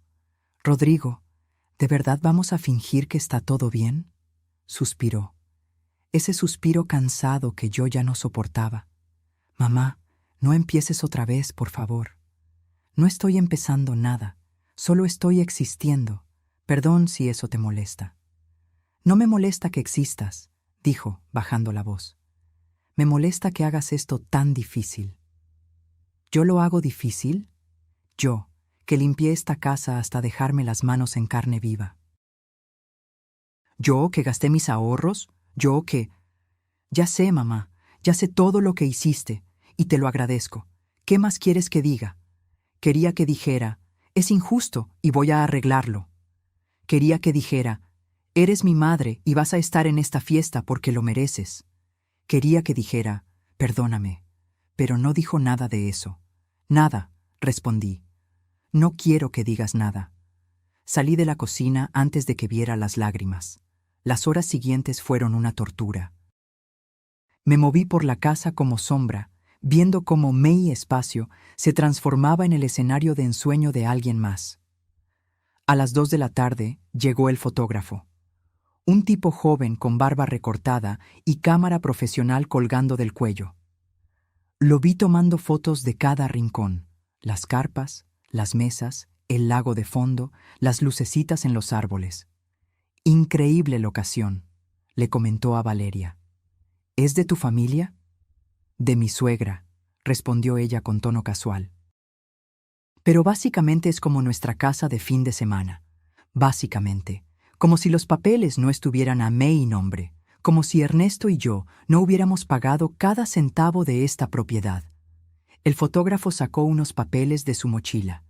Rodrigo, ¿de verdad vamos a fingir que está todo bien?» Suspiró. Ese suspiro cansado que yo ya no soportaba. «Mamá, no empieces otra vez, por favor. No estoy empezando nada. Solo estoy existiendo. Perdón si eso te molesta». «No me molesta que existas», dijo, bajando la voz. «Me molesta que hagas esto tan difícil». «¿Yo lo hago difícil? Yo, que limpié esta casa hasta dejarme las manos en carne viva. Yo, que gasté mis ahorros. Yo, que... Ya sé, mamá, ya sé todo lo que hiciste, y te lo agradezco. ¿Qué más quieres que diga? Quería que dijera, es injusto y voy a arreglarlo. Quería que dijera, eres mi madre y vas a estar en esta fiesta porque lo mereces. Quería que dijera, perdóname, pero no dijo nada de eso. Nada, respondí. No quiero que digas nada. Salí de la cocina antes de que viera las lágrimas. Las horas siguientes fueron una tortura. Me moví por la casa como sombra, viendo cómo mi espacio se transformaba en el escenario de ensueño de alguien más. A las 2 de la tarde llegó el fotógrafo. Un tipo joven con barba recortada y cámara profesional colgando del cuello. Lo vi tomando fotos de cada rincón, las carpas, las mesas, el lago de fondo, las lucecitas en los árboles. «Increíble locación», le comentó a Valeria. «¿Es de tu familia?» «De mi suegra», respondió ella con tono casual. «Pero básicamente es como nuestra casa de fin de semana. Básicamente, como si los papeles no estuvieran a mi nombre, como si Ernesto y yo no hubiéramos pagado cada centavo de esta propiedad». El fotógrafo sacó unos papeles de su mochila.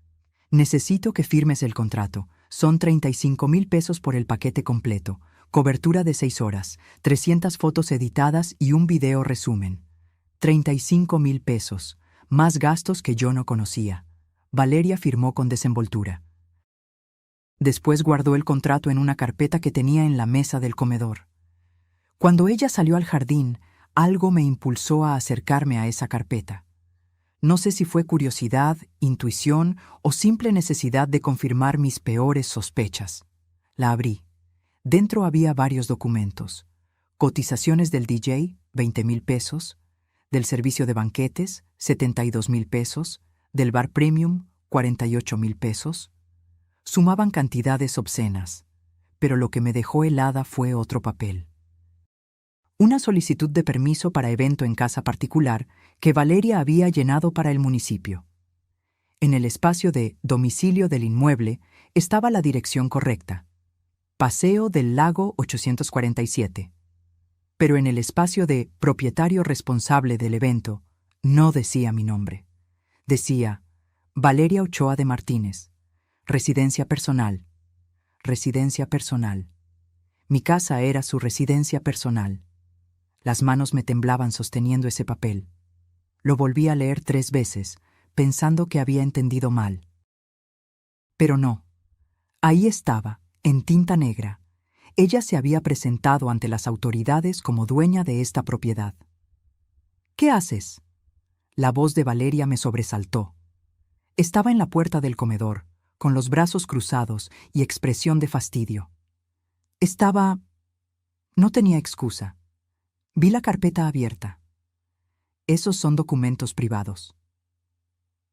«Necesito que firmes el contrato. Son 35,000 pesos por el paquete completo. Cobertura de 6 horas, 300 fotos editadas y un video resumen. 35,000 pesos, más gastos que yo no conocía». Valeria firmó con desenvoltura. Después guardó el contrato en una carpeta que tenía en la mesa del comedor. Cuando ella salió al jardín, algo me impulsó a acercarme a esa carpeta. No sé si fue curiosidad, intuición o simple necesidad de confirmar mis peores sospechas. La abrí. Dentro había varios documentos. Cotizaciones del DJ, 20,000 pesos. Del servicio de banquetes, 72,000 pesos. Del bar premium, 48,000 pesos. Sumaban cantidades obscenas, pero lo que me dejó helada fue otro papel. Una solicitud de permiso para evento en casa particular que Valeria había llenado para el municipio. En el espacio de domicilio del inmueble estaba la dirección correcta: Paseo del Lago 847. Pero en el espacio de propietario responsable del evento no decía mi nombre. Decía Valeria Ochoa de Martínez, residencia personal. Residencia personal. Mi casa era su residencia personal. Las manos me temblaban sosteniendo ese papel. Lo volví a leer 3 veces, pensando que había entendido mal. Pero no. Ahí estaba, en tinta negra. Ella se había presentado ante las autoridades como dueña de esta propiedad. ¿Qué haces? La voz de Valeria me sobresaltó. Estaba en la puerta del comedor, con los brazos cruzados y expresión de fastidio. No tenía excusa. Vi la carpeta abierta. Esos son documentos privados.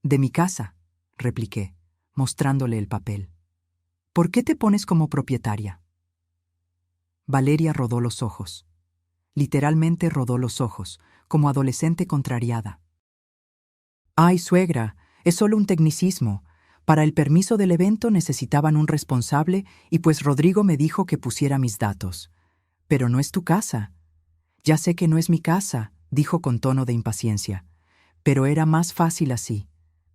De mi casa, repliqué, mostrándole el papel. ¿Por qué te pones como propietaria? Valeria rodó los ojos. Literalmente rodó los ojos, como adolescente contrariada. Ay, suegra, es solo un tecnicismo. Para el permiso del evento necesitaban un responsable y pues Rodrigo me dijo que pusiera mis datos. Pero no es tu casa. Ya sé que no es mi casa, dijo con tono de impaciencia. Pero era más fácil así.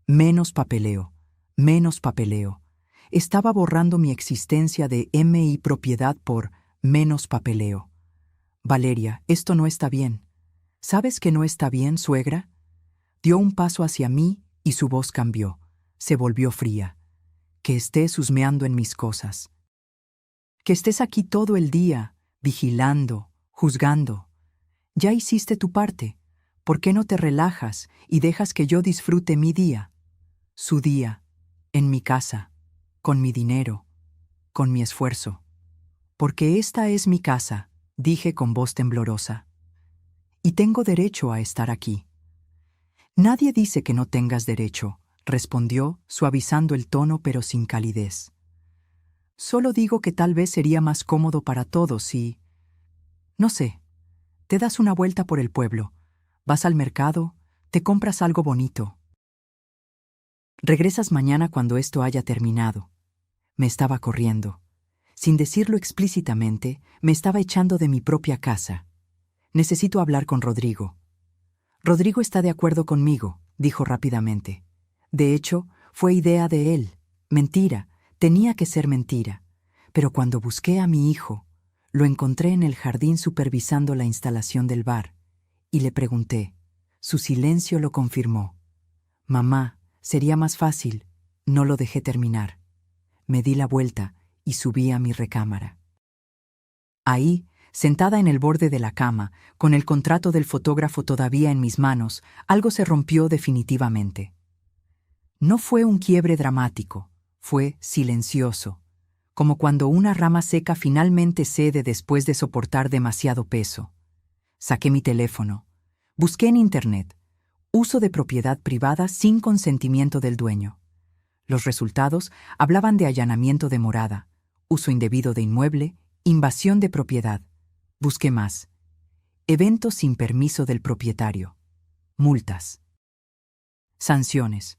Menos papeleo, menos papeleo. Estaba borrando mi existencia de MI propiedad por menos papeleo. Valeria, esto no está bien. ¿Sabes que no está bien, suegra? Dio un paso hacia mí y su voz cambió. Se volvió fría. Que estés husmeando en mis cosas. Que estés aquí todo el día, vigilando, juzgando. Ya hiciste tu parte. ¿Por qué no te relajas y dejas que yo disfrute mi día? Su día, en mi casa, con mi dinero, con mi esfuerzo. Porque esta es mi casa, dije con voz temblorosa. Y tengo derecho a estar aquí. Nadie dice que no tengas derecho, respondió, suavizando el tono pero sin calidez. Solo digo que tal vez sería más cómodo para todos si... No sé, te das una vuelta por el pueblo, vas al mercado, te compras algo bonito. Regresas mañana cuando esto haya terminado. Me estaba corriendo. Sin decirlo explícitamente, me estaba echando de mi propia casa. Necesito hablar con Rodrigo. Rodrigo está de acuerdo conmigo, dijo rápidamente. De hecho, fue idea de él. Mentira, tenía que ser mentira. Pero cuando busqué a mi hijo, lo encontré en el jardín supervisando la instalación del bar, y le pregunté. Su silencio lo confirmó. Mamá, sería más fácil. No lo dejé terminar. Me di la vuelta y subí a mi recámara. Ahí, sentada en el borde de la cama, con el contrato del fotógrafo todavía en mis manos, algo se rompió definitivamente. No fue un quiebre dramático, fue silencioso, como cuando una rama seca finalmente cede después de soportar demasiado peso. Saqué mi teléfono. Busqué en Internet. Uso de propiedad privada sin consentimiento del dueño. Los resultados hablaban de allanamiento de morada, uso indebido de inmueble, invasión de propiedad. Busqué más. Evento sin permiso del propietario. Multas. Sanciones.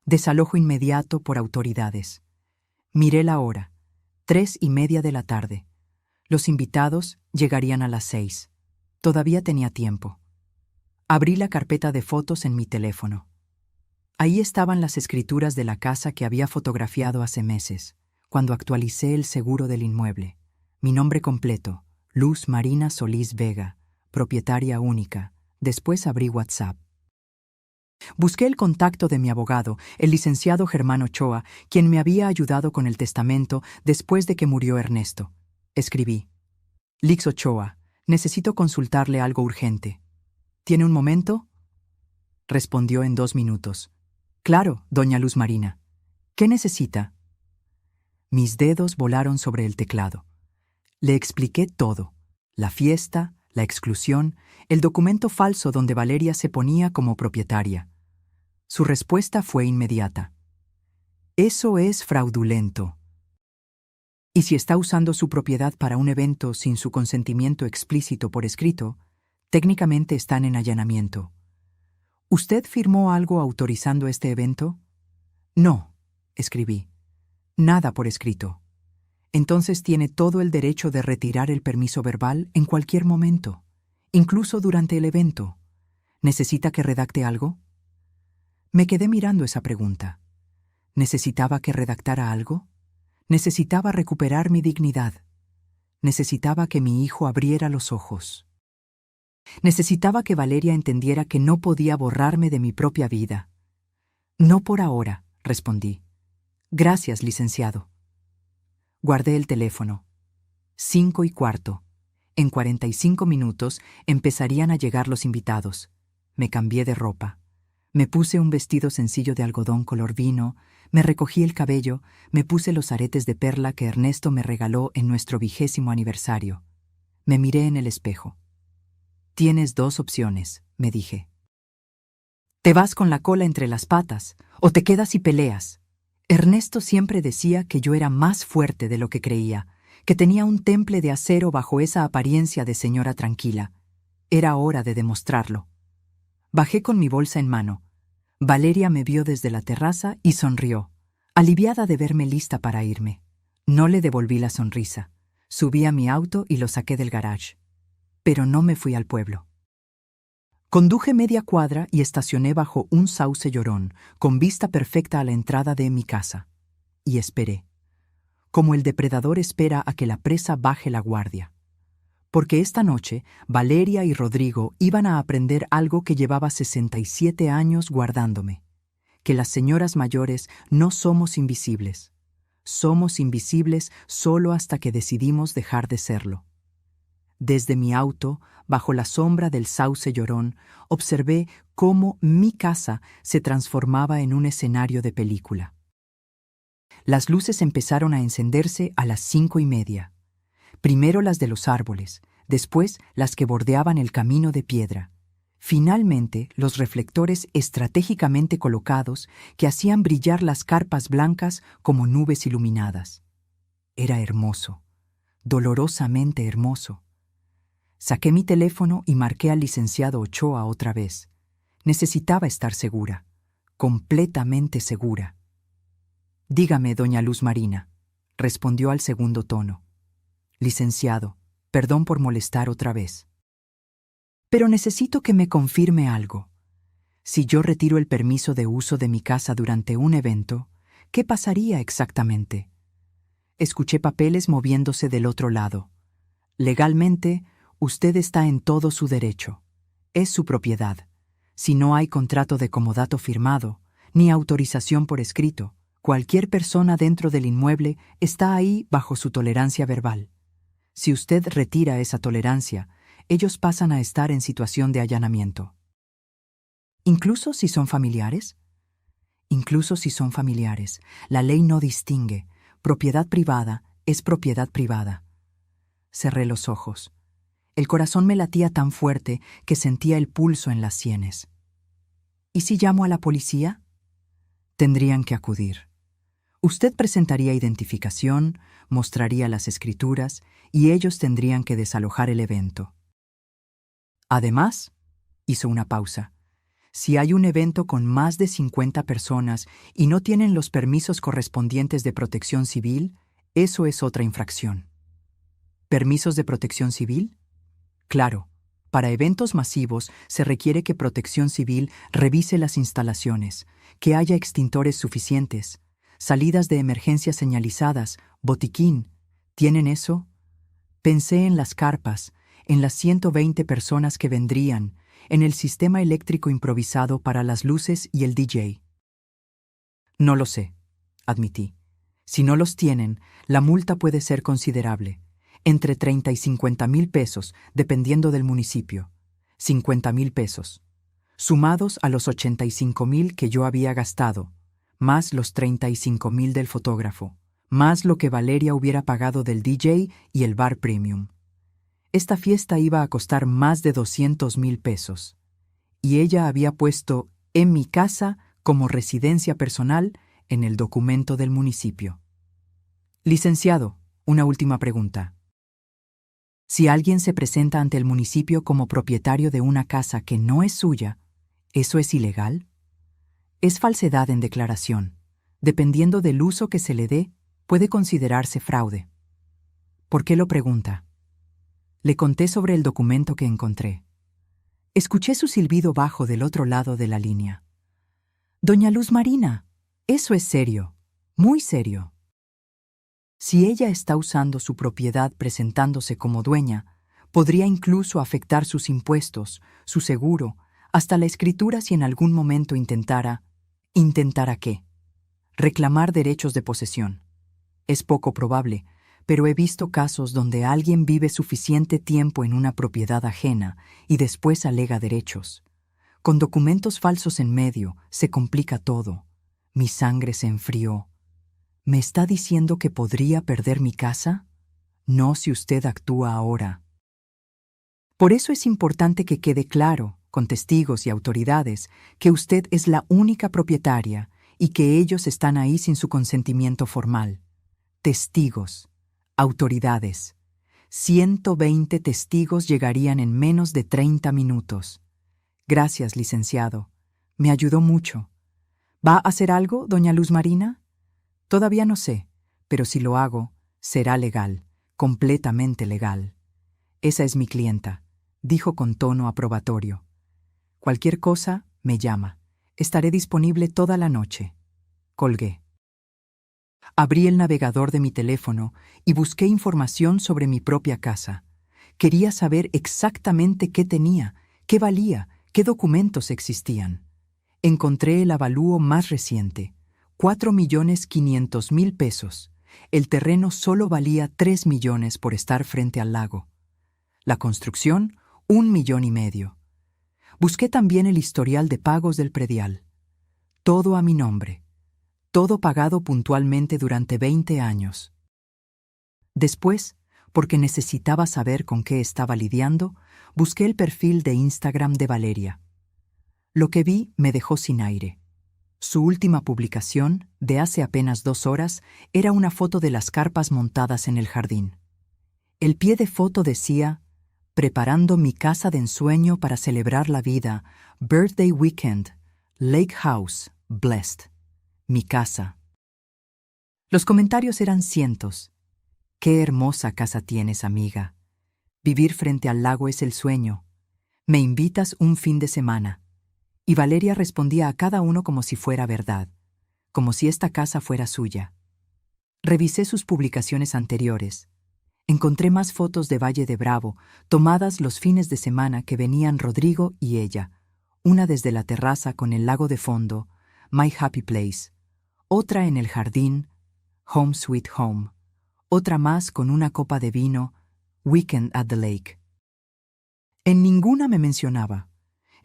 Desalojo inmediato por autoridades. Miré la hora. 3:30 de la tarde. Los invitados llegarían a las 6. Todavía tenía tiempo. Abrí la carpeta de fotos en mi teléfono. Ahí estaban las escrituras de la casa que había fotografiado hace meses, cuando actualicé el seguro del inmueble. Mi nombre completo, Luz Marina Solís Vega, propietaria única. Después abrí WhatsApp. Busqué el contacto de mi abogado, el licenciado Germán Ochoa, quien me había ayudado con el testamento después de que murió Ernesto. Escribí: Lix Ochoa, necesito consultarle algo urgente. ¿Tiene un momento? Respondió en 2 minutos. Claro, doña Luz Marina. ¿Qué necesita? Mis dedos volaron sobre el teclado. Le expliqué todo: la fiesta, la exclusión, el documento falso donde Valeria se ponía como propietaria. Su respuesta fue inmediata: eso es fraudulento. Y si está usando su propiedad para un evento sin su consentimiento explícito por escrito, técnicamente están en allanamiento. ¿Usted firmó algo autorizando este evento? No, escribí. Nada por escrito. Entonces tiene todo el derecho de retirar el permiso verbal en cualquier momento, incluso durante el evento. ¿Necesita que redacte algo? Me quedé mirando esa pregunta. ¿Necesitaba que redactara algo? Necesitaba recuperar mi dignidad. Necesitaba que mi hijo abriera los ojos. Necesitaba que Valeria entendiera que no podía borrarme de mi propia vida. No por ahora, respondí. Gracias, licenciado. Guardé el teléfono. 5:15. En 45 minutos empezarían a llegar los invitados. Me cambié de ropa. Me puse un vestido sencillo de algodón color vino, me recogí el cabello, me puse los aretes de perla que Ernesto me regaló en nuestro 20º aniversario. Me miré en el espejo. Tienes 2 opciones, me dije. Te vas con la cola entre las patas, o te quedas y peleas. Ernesto siempre decía que yo era más fuerte de lo que creía, que tenía un temple de acero bajo esa apariencia de señora tranquila. Era hora de demostrarlo. Bajé con mi bolsa en mano. Valeria me vio desde la terraza y sonrió, aliviada de verme lista para irme. No le devolví la sonrisa. Subí a mi auto y lo saqué del garage. Pero no me fui al pueblo. Conduje media cuadra y estacioné bajo un sauce llorón, con vista perfecta a la entrada de mi casa. Y esperé, como el depredador espera a que la presa baje la guardia. Porque esta noche Valeria y Rodrigo iban a aprender algo que llevaba 67 años guardándome: que las señoras mayores no somos invisibles. Somos invisibles solo hasta que decidimos dejar de serlo. Desde mi auto, bajo la sombra del sauce llorón, observé cómo mi casa se transformaba en un escenario de película. Las luces empezaron a encenderse a las 5:30. Primero las de los árboles, después las que bordeaban el camino de piedra. Finalmente, los reflectores estratégicamente colocados que hacían brillar las carpas blancas como nubes iluminadas. Era hermoso, dolorosamente hermoso. Saqué mi teléfono y marqué al licenciado Ochoa otra vez. Necesitaba estar segura, completamente segura. Dígame, doña Luz Marina, respondió al segundo tono. Licenciado, perdón por molestar otra vez. Pero necesito que me confirme algo. Si yo retiro el permiso de uso de mi casa durante un evento, ¿qué pasaría exactamente? Escuché papeles moviéndose del otro lado. Legalmente, usted está en todo su derecho. Es su propiedad. Si no hay contrato de comodato firmado, ni autorización por escrito, cualquier persona dentro del inmueble está ahí bajo su tolerancia verbal. Si usted retira esa tolerancia, ellos pasan a estar en situación de allanamiento. ¿Incluso si son familiares? Incluso si son familiares, la ley no distingue. Propiedad privada es propiedad privada. Cerré los ojos. El corazón me latía tan fuerte que sentía el pulso en las sienes. ¿Y si llamo a la policía? Tendrían que acudir. Usted presentaría identificación, mostraría las escrituras y ellos tendrían que desalojar el evento. Además, hizo una pausa. Si hay un evento con más de 50 personas y no tienen los permisos correspondientes de protección civil, eso es otra infracción. ¿Permisos de protección civil? Claro, para eventos masivos se requiere que Protección Civil revise las instalaciones, que haya extintores suficientes, salidas de emergencia señalizadas, botiquín. ¿Tienen eso? Pensé en las carpas, en las 120 personas que vendrían, en el sistema eléctrico improvisado para las luces y el DJ. No lo sé, admití. Si no los tienen, la multa puede ser considerable, entre 30 y 50,000 pesos, dependiendo del municipio. 50,000 pesos, sumados a los 85,000 que yo había gastado, más los 35,000 del fotógrafo, más lo que Valeria hubiera pagado del DJ y el bar premium. Esta fiesta iba a costar más de 200,000 pesos, y ella había puesto en mi casa como residencia personal en el documento del municipio. Licenciado, una última pregunta. Si alguien se presenta ante el municipio como propietario de una casa que no es suya, ¿eso es ilegal? Es falsedad en declaración. Dependiendo del uso que se le dé, puede considerarse fraude. ¿Por qué lo pregunta? Le conté sobre el documento que encontré. Escuché su silbido bajo del otro lado de la línea. Doña Luz Marina, eso es serio, muy serio. Si ella está usando su propiedad presentándose como dueña, podría incluso afectar sus impuestos, su seguro, hasta la escritura si en algún momento intentara... ¿Intentara qué? Reclamar derechos de posesión. Es poco probable, pero he visto casos donde alguien vive suficiente tiempo en una propiedad ajena y después alega derechos. Con documentos falsos en medio, se complica todo. Mi sangre se enfrió. ¿Me está diciendo que podría perder mi casa? No si usted actúa ahora. Por eso es importante que quede claro, con testigos y autoridades, que usted es la única propietaria y que ellos están ahí sin su consentimiento formal. Testigos, autoridades. 120 testigos llegarían en menos de 30 minutos. Gracias, licenciado. Me ayudó mucho. ¿Va a hacer algo, doña Luz Marina? Todavía no sé, pero si lo hago, será legal, completamente legal. Esa es mi clienta, dijo con tono aprobatorio. Cualquier cosa, me llama. Estaré disponible toda la noche. Colgué. Abrí el navegador de mi teléfono y busqué información sobre mi propia casa. Quería saber exactamente qué tenía, qué valía, qué documentos existían. Encontré el avalúo más reciente, 4,500,000 pesos. El terreno solo valía 3 millones por estar frente al lago. La construcción, 1,5 millones. Busqué también el historial de pagos del predial. Todo a mi nombre. Todo pagado puntualmente durante 20 años. Después, porque necesitaba saber con qué estaba lidiando, busqué el perfil de Instagram de Valeria. Lo que vi me dejó sin aire. Su última publicación, de hace apenas 2 horas, era una foto de las carpas montadas en el jardín. El pie de foto decía: preparando mi casa de ensueño para celebrar la vida, Birthday Weekend, Lake House, Blessed. Mi casa. Los comentarios eran cientos. Qué hermosa casa tienes, amiga. Vivir frente al lago es el sueño. Me invitas un fin de semana. Y Valeria respondía a cada uno como si fuera verdad, como si esta casa fuera suya. Revisé sus publicaciones anteriores. Encontré más fotos de Valle de Bravo, tomadas los fines de semana que venían Rodrigo y ella, una desde la terraza con el lago de fondo, My Happy Place, otra en el jardín, Home Sweet Home, otra más con una copa de vino, Weekend at the Lake. En ninguna me mencionaba,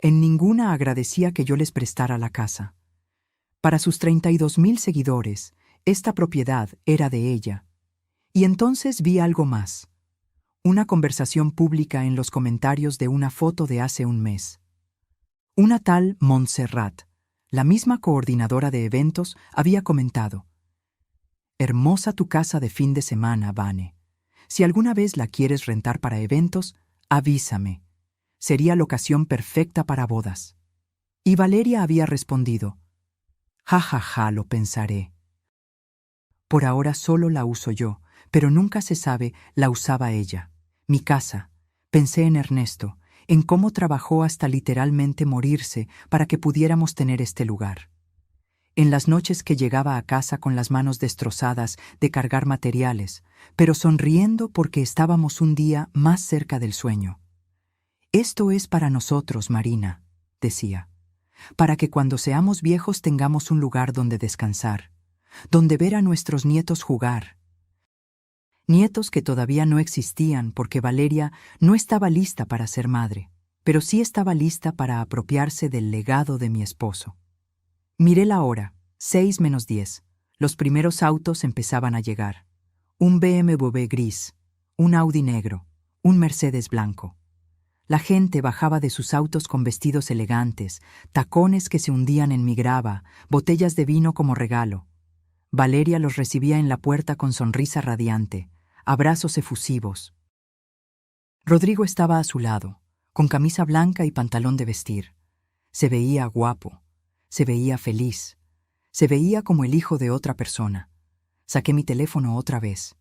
en ninguna agradecía que yo les prestara la casa. Para sus 32,000 seguidores, esta propiedad era de ella. Y entonces vi algo más. Una conversación pública en los comentarios de una foto de hace un mes. Una tal Montserrat, la misma coordinadora de eventos, había comentado: hermosa tu casa de fin de semana, Vane. Si alguna vez la quieres rentar para eventos, avísame. Sería la ocasión perfecta para bodas. Y Valeria había respondido: ja, ja, ja, lo pensaré. Por ahora solo la uso yo, pero nunca se sabe, la usaba ella. Mi casa. Pensé en Ernesto, en cómo trabajó hasta literalmente morirse para que pudiéramos tener este lugar. En las noches que llegaba a casa con las manos destrozadas de cargar materiales, pero sonriendo porque estábamos un día más cerca del sueño. Esto es para nosotros, Marina, decía, para que cuando seamos viejos tengamos un lugar donde descansar, donde ver a nuestros nietos jugar. Nietos que todavía no existían porque Valeria no estaba lista para ser madre, pero sí estaba lista para apropiarse del legado de mi esposo. Miré la hora, 6:10. Los primeros autos empezaban a llegar. Un BMW gris, un Audi negro, un Mercedes blanco. La gente bajaba de sus autos con vestidos elegantes, tacones que se hundían en mi grava, botellas de vino como regalo. Valeria los recibía en la puerta con sonrisa radiante, abrazos efusivos. Rodrigo estaba a su lado, con camisa blanca y pantalón de vestir. Se veía guapo, se veía feliz, se veía como el hijo de otra persona. Saqué mi teléfono otra vez.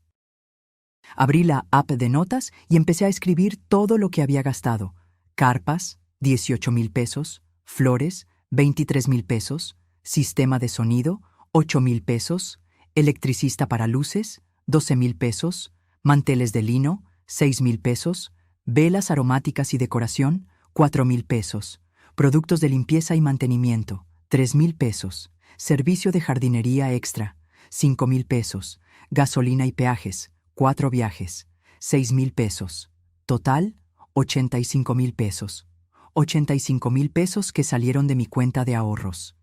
Abrí la app de notas y empecé a escribir todo lo que había gastado. Carpas, 18,000 pesos, flores, 23,000 pesos, sistema de sonido, 8,000 pesos, electricista para luces, 12,000 pesos, manteles de lino, 6,000 pesos, velas aromáticas y decoración, 4,000 pesos, productos de limpieza y mantenimiento, 3,000 pesos, servicio de jardinería extra, 5,000 pesos, gasolina y peajes, 4 viajes, 6,000 pesos. Total, 85,000 pesos. 85,000 pesos que salieron de mi cuenta de ahorros.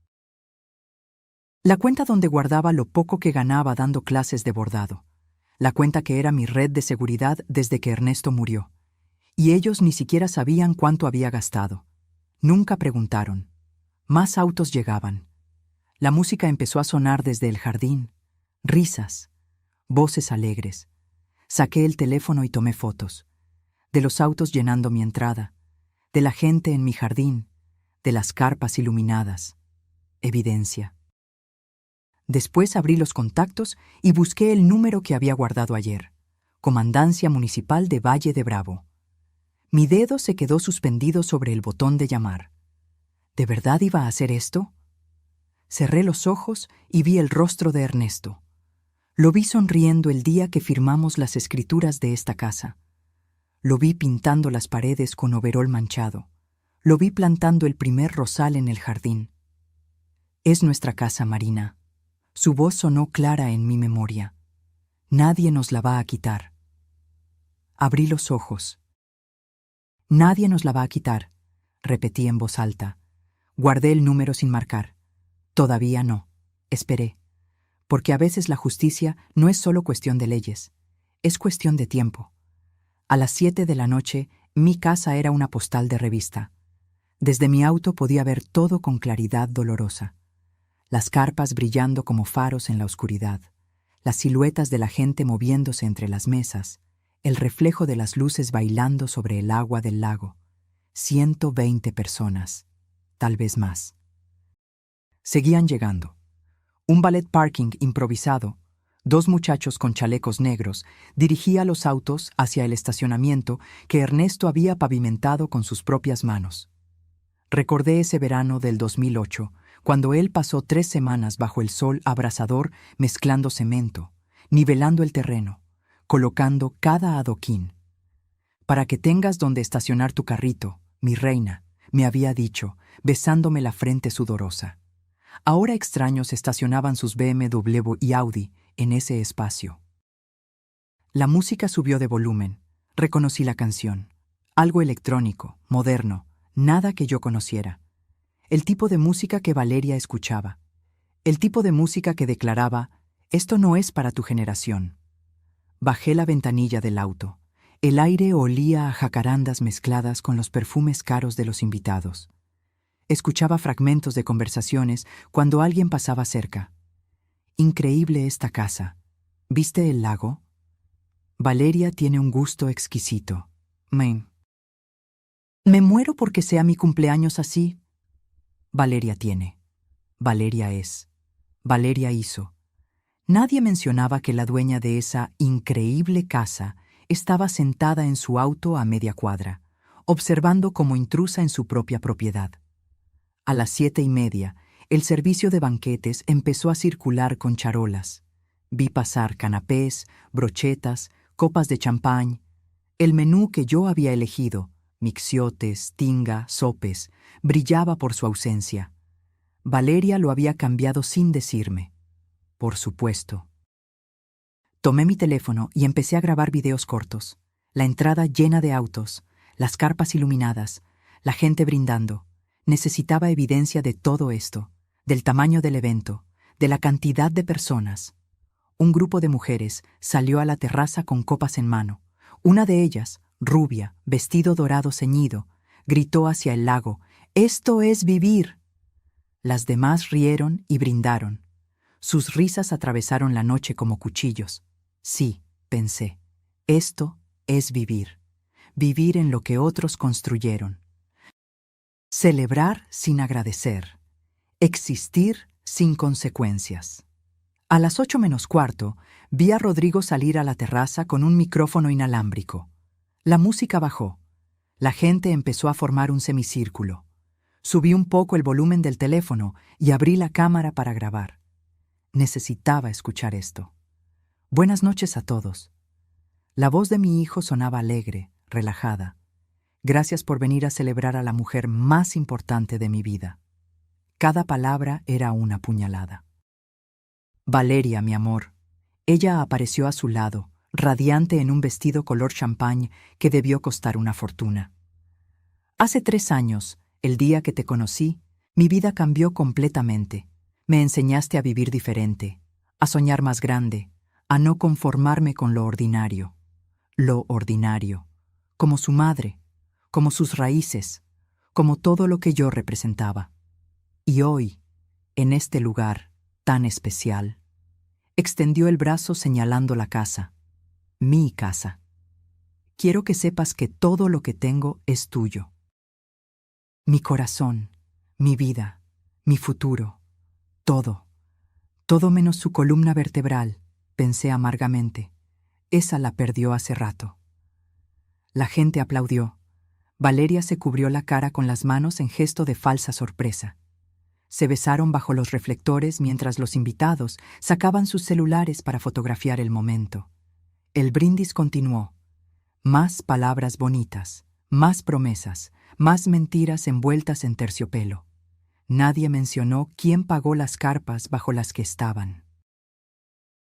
La cuenta donde guardaba lo poco que ganaba dando clases de bordado. La cuenta que era mi red de seguridad desde que Ernesto murió. Y ellos ni siquiera sabían cuánto había gastado. Nunca preguntaron. Más autos llegaban. La música empezó a sonar desde el jardín. Risas. Voces alegres. Saqué el teléfono y tomé fotos. De los autos llenando mi entrada. De la gente en mi jardín. De las carpas iluminadas. Evidencia. Después abrí los contactos y busqué el número que había guardado ayer. Comandancia Municipal de Valle de Bravo. Mi dedo se quedó suspendido sobre el botón de llamar. ¿De verdad iba a hacer esto? Cerré los ojos y vi el rostro de Ernesto. Lo vi sonriendo el día que firmamos las escrituras de esta casa. Lo vi pintando las paredes con overol manchado. Lo vi plantando el primer rosal en el jardín. Es nuestra casa, Marina. Su voz sonó clara en mi memoria. Nadie nos la va a quitar. Abrí los ojos. Nadie nos la va a quitar, repetí en voz alta. Guardé el número sin marcar. Todavía no. Esperé. Porque a veces la justicia no es solo cuestión de leyes, es cuestión de tiempo. A las 7 de la noche, mi casa era una postal de revista. Desde mi auto podía ver todo con claridad dolorosa. Las carpas brillando como faros en la oscuridad, las siluetas de la gente moviéndose entre las mesas, el reflejo de las luces bailando sobre el agua del lago. 120 personas, tal vez más. Seguían llegando. Un ballet parking improvisado, 2 muchachos con chalecos negros, dirigía los autos hacia el estacionamiento que Ernesto había pavimentado con sus propias manos. Recordé ese verano del 2008, cuando él pasó 3 semanas bajo el sol abrasador mezclando cemento, nivelando el terreno, colocando cada adoquín. Para que tengas donde estacionar tu carrito, mi reina, me había dicho, besándome la frente sudorosa. Ahora extraños estacionaban sus BMW y Audi en ese espacio. La música subió de volumen. Reconocí la canción. Algo electrónico, moderno, nada que yo conociera. El tipo de música que Valeria escuchaba. El tipo de música que declaraba, esto no es para tu generación. Bajé la ventanilla del auto. El aire olía a jacarandas mezcladas con los perfumes caros de los invitados. Escuchaba fragmentos de conversaciones cuando alguien pasaba cerca. Increíble esta casa. ¿Viste el lago? Valeria tiene un gusto exquisito. Me muero porque sea mi cumpleaños así. Valeria tiene. Valeria es. Valeria hizo. Nadie mencionaba que la dueña de esa increíble casa estaba sentada en su auto a media cuadra, observando como intrusa en su propia propiedad. A las 7:30, el servicio de banquetes empezó a circular con charolas. Vi pasar canapés, brochetas, copas de champán. El menú que yo había elegido, mixiotes, tinga, sopes, brillaba por su ausencia. Valeria lo había cambiado sin decirme. Por supuesto. Tomé mi teléfono y empecé a grabar videos cortos. La entrada llena de autos, las carpas iluminadas, la gente brindando. Necesitaba evidencia de todo esto, del tamaño del evento, de la cantidad de personas. Un grupo de mujeres salió a la terraza con copas en mano. Una de ellas, rubia, vestido dorado ceñido, gritó hacia el lago: «¡Esto es vivir!». Las demás rieron y brindaron. Sus risas atravesaron la noche como cuchillos. Sí, pensé, esto es vivir. Vivir en lo que otros construyeron. Celebrar sin agradecer. Existir sin consecuencias. A las 8:45 vi a Rodrigo salir a la terraza con un micrófono inalámbrico. La música bajó. La gente empezó a formar un semicírculo. Subí un poco el volumen del teléfono y abrí la cámara para grabar. Necesitaba escuchar esto. Buenas noches a todos. La voz de mi hijo sonaba alegre, relajada. Gracias por venir a celebrar a la mujer más importante de mi vida. Cada palabra era una puñalada. Valeria, mi amor. Ella apareció a su lado, radiante en un vestido color champán que debió costar una fortuna. Hace 3 años, el día que te conocí, mi vida cambió completamente. Me enseñaste a vivir diferente, a soñar más grande, a no conformarme con lo ordinario. Lo ordinario, como su madre, como sus raíces, como todo lo que yo representaba. Y hoy, en este lugar tan especial, extendió el brazo señalando la casa, mi casa. Quiero que sepas que todo lo que tengo es tuyo. Mi corazón, mi vida, mi futuro, todo. Todo menos su columna vertebral, pensé amargamente. Esa la perdió hace rato. La gente aplaudió. Valeria se cubrió la cara con las manos en gesto de falsa sorpresa. Se besaron bajo los reflectores mientras los invitados sacaban sus celulares para fotografiar el momento. El brindis continuó. Más palabras bonitas, más promesas, más mentiras envueltas en terciopelo. Nadie mencionó quién pagó las carpas bajo las que estaban.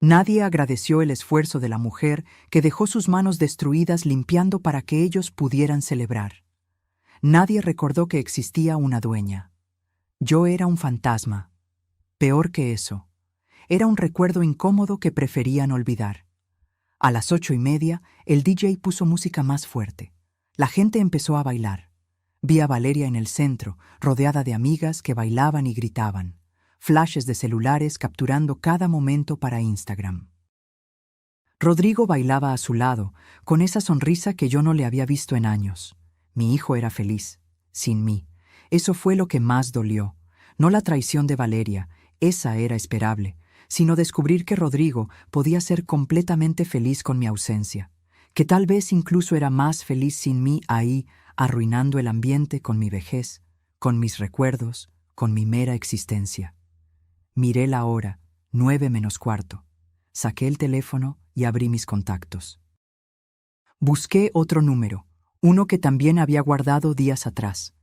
Nadie agradeció el esfuerzo de la mujer que dejó sus manos destruidas limpiando para que ellos pudieran celebrar. Nadie recordó que existía una dueña. Yo era un fantasma. Peor que eso. Era un recuerdo incómodo que preferían olvidar. A las 8:30, el DJ puso música más fuerte. La gente empezó a bailar. Vi a Valeria en el centro, rodeada de amigas que bailaban y gritaban. Flashes de celulares capturando cada momento para Instagram. Rodrigo bailaba a su lado, con esa sonrisa que yo no le había visto en años. Mi hijo era feliz, sin mí. Eso fue lo que más dolió. No la traición de Valeria, esa era esperable, sino descubrir que Rodrigo podía ser completamente feliz con mi ausencia, que tal vez incluso era más feliz sin mí ahí, arruinando el ambiente con mi vejez, con mis recuerdos, con mi mera existencia. Miré la hora, 9:45. Saqué el teléfono y abrí mis contactos. Busqué otro número, uno que también había guardado días atrás.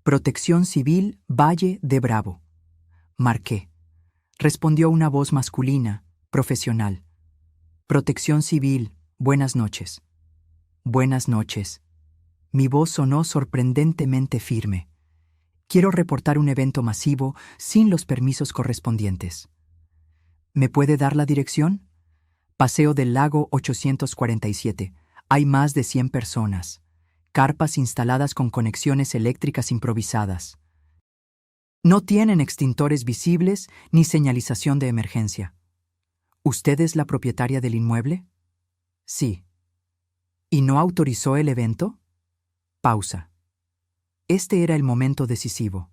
Protección Civil Valle de Bravo. Marqué. Respondió una voz masculina, profesional. Protección Civil, buenas noches. Buenas noches. Mi voz sonó sorprendentemente firme. Quiero reportar un evento masivo sin los permisos correspondientes. ¿Me puede dar la dirección? Paseo del Lago 847. Hay más de 100 personas. Carpas instaladas con conexiones eléctricas improvisadas. No tienen extintores visibles ni señalización de emergencia. ¿Usted es la propietaria del inmueble? Sí. ¿Y no autorizó el evento? Pausa. Este era el momento decisivo.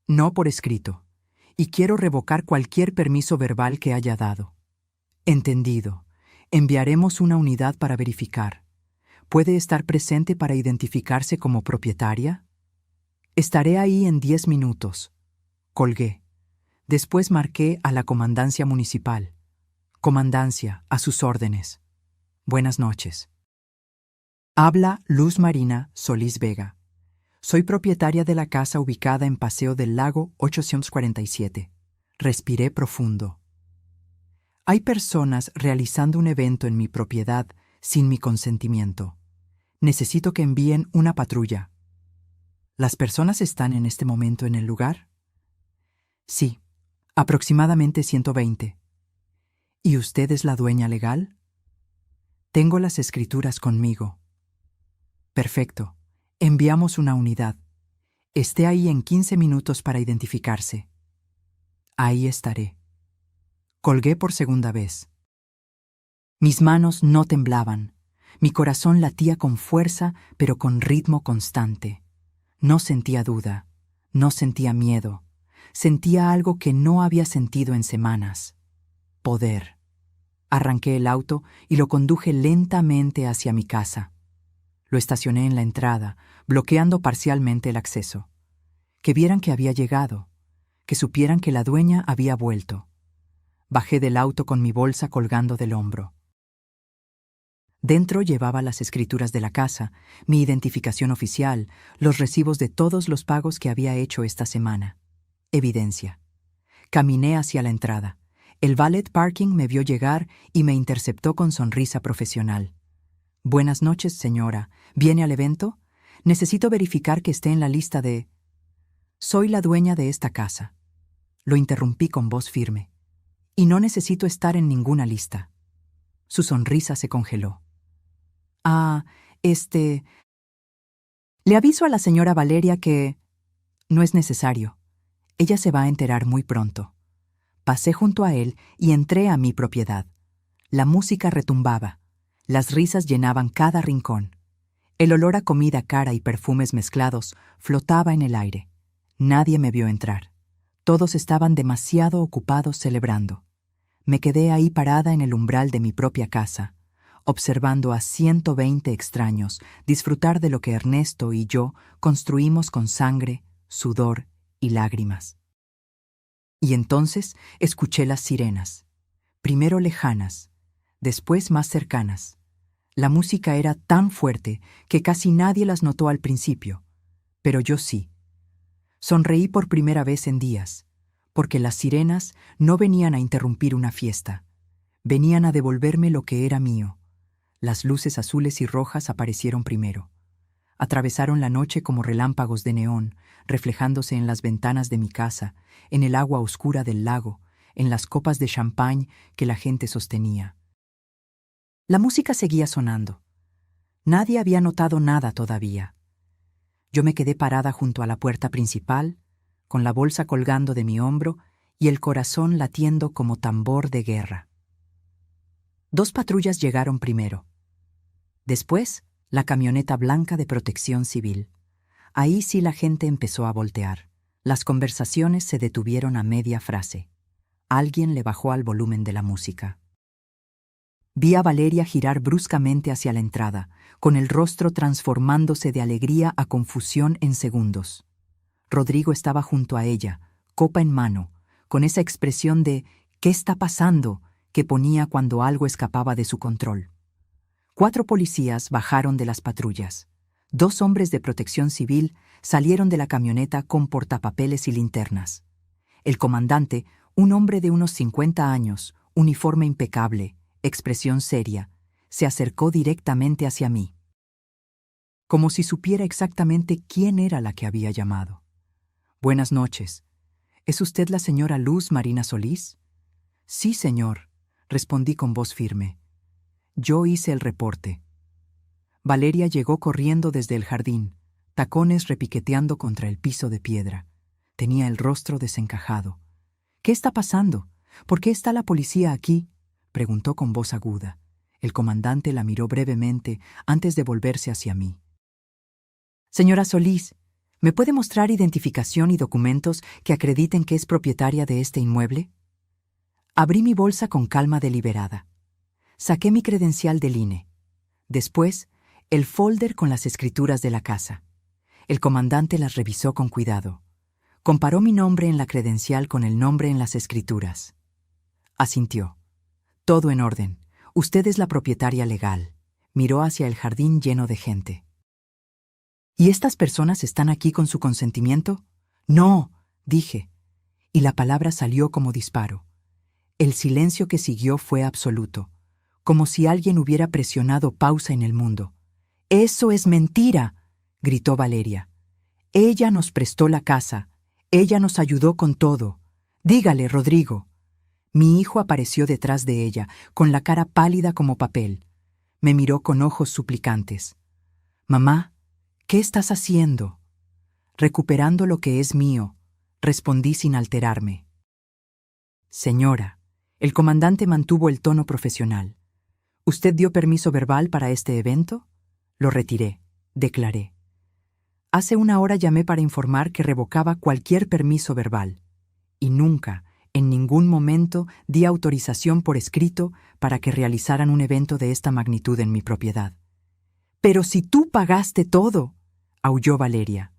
No por escrito, y quiero revocar cualquier permiso verbal que haya dado. Entendido. Enviaremos una unidad para verificar. ¿Puede estar presente para identificarse como propietaria? Estaré ahí en 10 minutos. Colgué. Después marqué a la comandancia municipal. Comandancia, a sus órdenes. Buenas noches. Habla Luz Marina Solís Vega. Soy propietaria de la casa ubicada en Paseo del Lago 847. Respiré profundo. Hay personas realizando un evento en mi propiedad sin mi consentimiento. Necesito que envíen una patrulla. ¿Las personas están en este momento en el lugar? Sí, aproximadamente 120. ¿Y usted es la dueña legal? Tengo las escrituras conmigo. Perfecto. Enviamos una unidad. Esté ahí en 15 minutos para identificarse. Ahí estaré. Colgué por segunda vez. Mis manos no temblaban. Mi corazón latía con fuerza, pero con ritmo constante. No sentía duda. No sentía miedo. Sentía algo que no había sentido en semanas. Poder. Arranqué el auto y lo conduje lentamente hacia mi casa. Lo estacioné en la entrada, bloqueando parcialmente el acceso. Que vieran que había llegado, que supieran que la dueña había vuelto. Bajé del auto con mi bolsa colgando del hombro. Dentro llevaba las escrituras de la casa, mi identificación oficial, los recibos de todos los pagos que había hecho esta semana. Evidencia. Caminé hacia la entrada. El valet parking me vio llegar y me interceptó con sonrisa profesional. Buenas noches, señora. ¿Viene al evento? Necesito verificar que esté en la lista de... Soy la dueña de esta casa. Lo interrumpí con voz firme. Y no necesito estar en ninguna lista. Su sonrisa se congeló. Le aviso a la señora Valeria que... No es necesario. Ella se va a enterar muy pronto. Pasé junto a él y entré a mi propiedad. La música retumbaba. Las risas llenaban cada rincón. El olor a comida cara y perfumes mezclados flotaba en el aire. Nadie me vio entrar. Todos estaban demasiado ocupados celebrando. Me quedé ahí parada en el umbral de mi propia casa, observando a 120 extraños disfrutar de lo que Ernesto y yo construimos con sangre, sudor y lágrimas. Y entonces escuché las sirenas, primero lejanas, después más cercanas. La música era tan fuerte que casi nadie las notó al principio, pero yo sí. Sonreí por primera vez en días, porque las sirenas no venían a interrumpir una fiesta, venían a devolverme lo que era mío. Las luces azules y rojas aparecieron primero. Atravesaron la noche como relámpagos de neón, reflejándose en las ventanas de mi casa, en el agua oscura del lago, en las copas de champán que la gente sostenía. La música seguía sonando. Nadie había notado nada todavía. Yo me quedé parada junto a la puerta principal, con la bolsa colgando de mi hombro y el corazón latiendo como tambor de guerra. 2 patrullas llegaron primero. Después, la camioneta blanca de Protección Civil. Ahí sí la gente empezó a voltear. Las conversaciones se detuvieron a media frase. Alguien le bajó al volumen de la música. Vi a Valeria girar bruscamente hacia la entrada, con el rostro transformándose de alegría a confusión en segundos. Rodrigo estaba junto a ella, copa en mano, con esa expresión de «¿Qué está pasando?» que ponía cuando algo escapaba de su control. 4 policías bajaron de las patrullas. 2 hombres de Protección Civil salieron de la camioneta con portapapeles y linternas. El comandante, un hombre de unos 50 años, uniforme impecable, expresión seria, se acercó directamente hacia mí, como si supiera exactamente quién era la que había llamado. «Buenas noches. ¿Es usted la señora Luz Marina Solís?» «Sí, señor», respondí con voz firme. Yo hice el reporte. Valeria llegó corriendo desde el jardín, tacones repiqueteando contra el piso de piedra. Tenía el rostro desencajado. «¿Qué está pasando? ¿Por qué está la policía aquí?», preguntó con voz aguda. El comandante la miró brevemente antes de volverse hacia mí. «Señora Solís, ¿me puede mostrar identificación y documentos que acrediten que es propietaria de este inmueble?» Abrí mi bolsa con calma deliberada. Saqué mi credencial del INE. Después, el folder con las escrituras de la casa. El comandante las revisó con cuidado. Comparó mi nombre en la credencial con el nombre en las escrituras. Asintió. «Todo en orden. Usted es la propietaria legal. Miró hacia el jardín lleno de gente. ¿Y estas personas están aquí con su consentimiento? No, dije, y la palabra salió como disparo. El silencio que siguió fue absoluto, como si alguien hubiera presionado pausa en el mundo. «¡Eso es mentira!», gritó Valeria. «Ella nos prestó la casa. Ella nos ayudó con todo. Dígale, Rodrigo». Mi hijo apareció detrás de ella, con la cara pálida como papel. Me miró con ojos suplicantes. «Mamá, ¿qué estás haciendo?» «Recuperando lo que es mío», respondí sin alterarme. «Señora», el comandante mantuvo el tono profesional. «¿Usted dio permiso verbal para este evento?» «Lo retiré», declaré. «Hace una hora llamé para informar que revocaba cualquier permiso verbal. Y nunca, en ningún momento, di autorización por escrito para que realizaran un evento de esta magnitud en mi propiedad». «Pero si tú pagaste todo», aulló Valeria.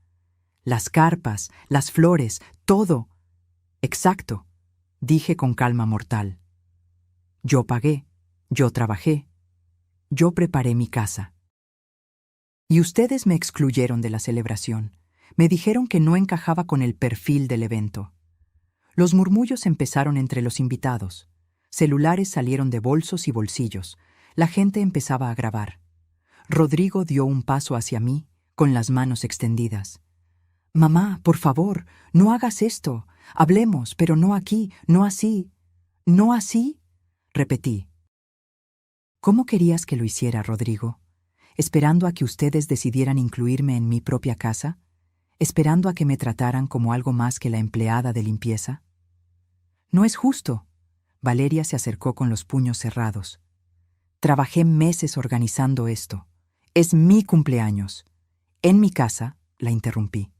«Las carpas, las flores, todo». «Exacto», dije con calma mortal. «Yo pagué, yo trabajé, yo preparé mi casa. Y ustedes me excluyeron de la celebración. Me dijeron que no encajaba con el perfil del evento». Los murmullos empezaron entre los invitados. Celulares salieron de bolsos y bolsillos. La gente empezaba a grabar. Rodrigo dio un paso hacia mí, con las manos extendidas. «Mamá, por favor, no hagas esto. Hablemos, pero no aquí, no así». «¿No así?», repetí. «¿Cómo querías que lo hiciera, Rodrigo? ¿Esperando a que ustedes decidieran incluirme en mi propia casa? ¿Esperando a que me trataran como algo más que la empleada de limpieza?» «No es justo». Valeria se acercó con los puños cerrados. «Trabajé meses organizando esto. Es mi cumpleaños. En mi casa», la interrumpí.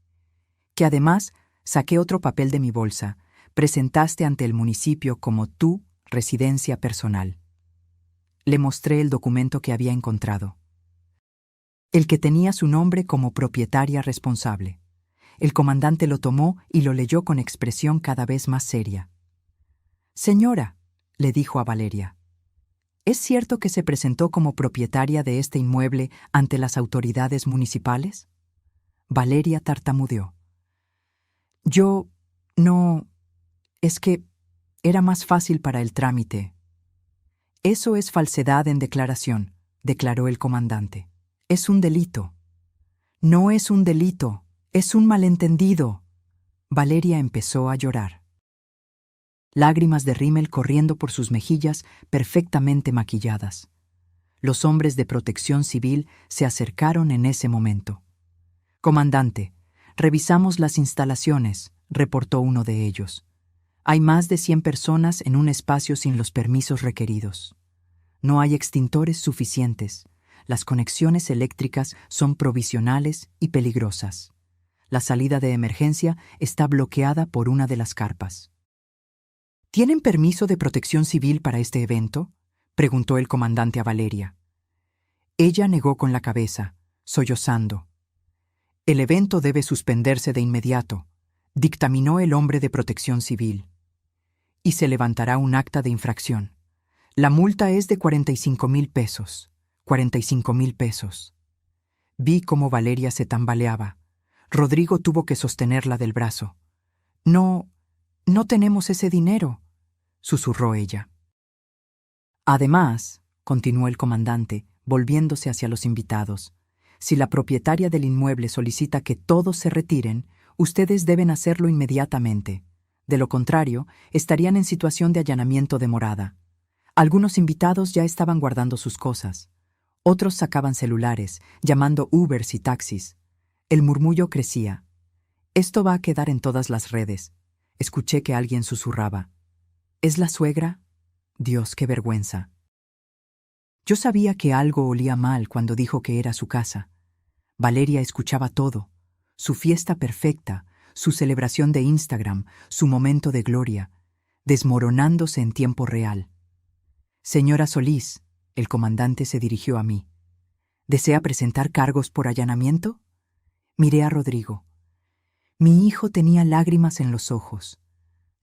«Que además saqué otro papel de mi bolsa. Presentaste ante el municipio como tu residencia personal». Le mostré el documento que había encontrado. El que tenía su nombre como propietaria responsable. El comandante lo tomó y lo leyó con expresión cada vez más seria. «Señora», le dijo a Valeria, «¿es cierto que se presentó como propietaria de este inmueble ante las autoridades municipales?» Valeria tartamudeó. «Yo no... es que era más fácil para el trámite». «Eso es falsedad en declaración», declaró el comandante. «Es un delito». «No es un delito, es un malentendido». Valeria empezó a llorar. Lágrimas de rímel corriendo por sus mejillas perfectamente maquilladas. Los hombres de Protección Civil se acercaron en ese momento. «Comandante, revisamos las instalaciones», reportó uno de ellos. «Hay más de 100 personas en un espacio sin los permisos requeridos. No hay extintores suficientes. Las conexiones eléctricas son provisionales y peligrosas. La salida de emergencia está bloqueada por una de las carpas». «¿Tienen permiso de Protección Civil para este evento?», preguntó el comandante a Valeria. Ella negó con la cabeza, sollozando. «El evento debe suspenderse de inmediato», dictaminó el hombre de Protección Civil. «Y se levantará un acta de infracción. La multa es de 45,000 pesos. 45,000 pesos». Vi cómo Valeria se tambaleaba. Rodrigo tuvo que sostenerla del brazo. No tenemos ese dinero», susurró ella. «Además», continuó el comandante, volviéndose hacia los invitados, «si la propietaria del inmueble solicita que todos se retiren, ustedes deben hacerlo inmediatamente. De lo contrario, estarían en situación de allanamiento de morada. Algunos invitados ya estaban guardando sus cosas. Otros sacaban celulares, llamando Ubers y taxis. El murmullo crecía. «Esto va a quedar en todas las redes». Escuché que alguien susurraba. «¿Es la suegra? Dios, qué vergüenza». Yo sabía que algo olía mal cuando dijo que era su casa. Valeria escuchaba todo. Su fiesta perfecta, su celebración de Instagram, su momento de gloria, desmoronándose en tiempo real. «Señora Solís», el comandante se dirigió a mí. «¿Desea presentar cargos por allanamiento?» Miré a Rodrigo. Mi hijo tenía lágrimas en los ojos,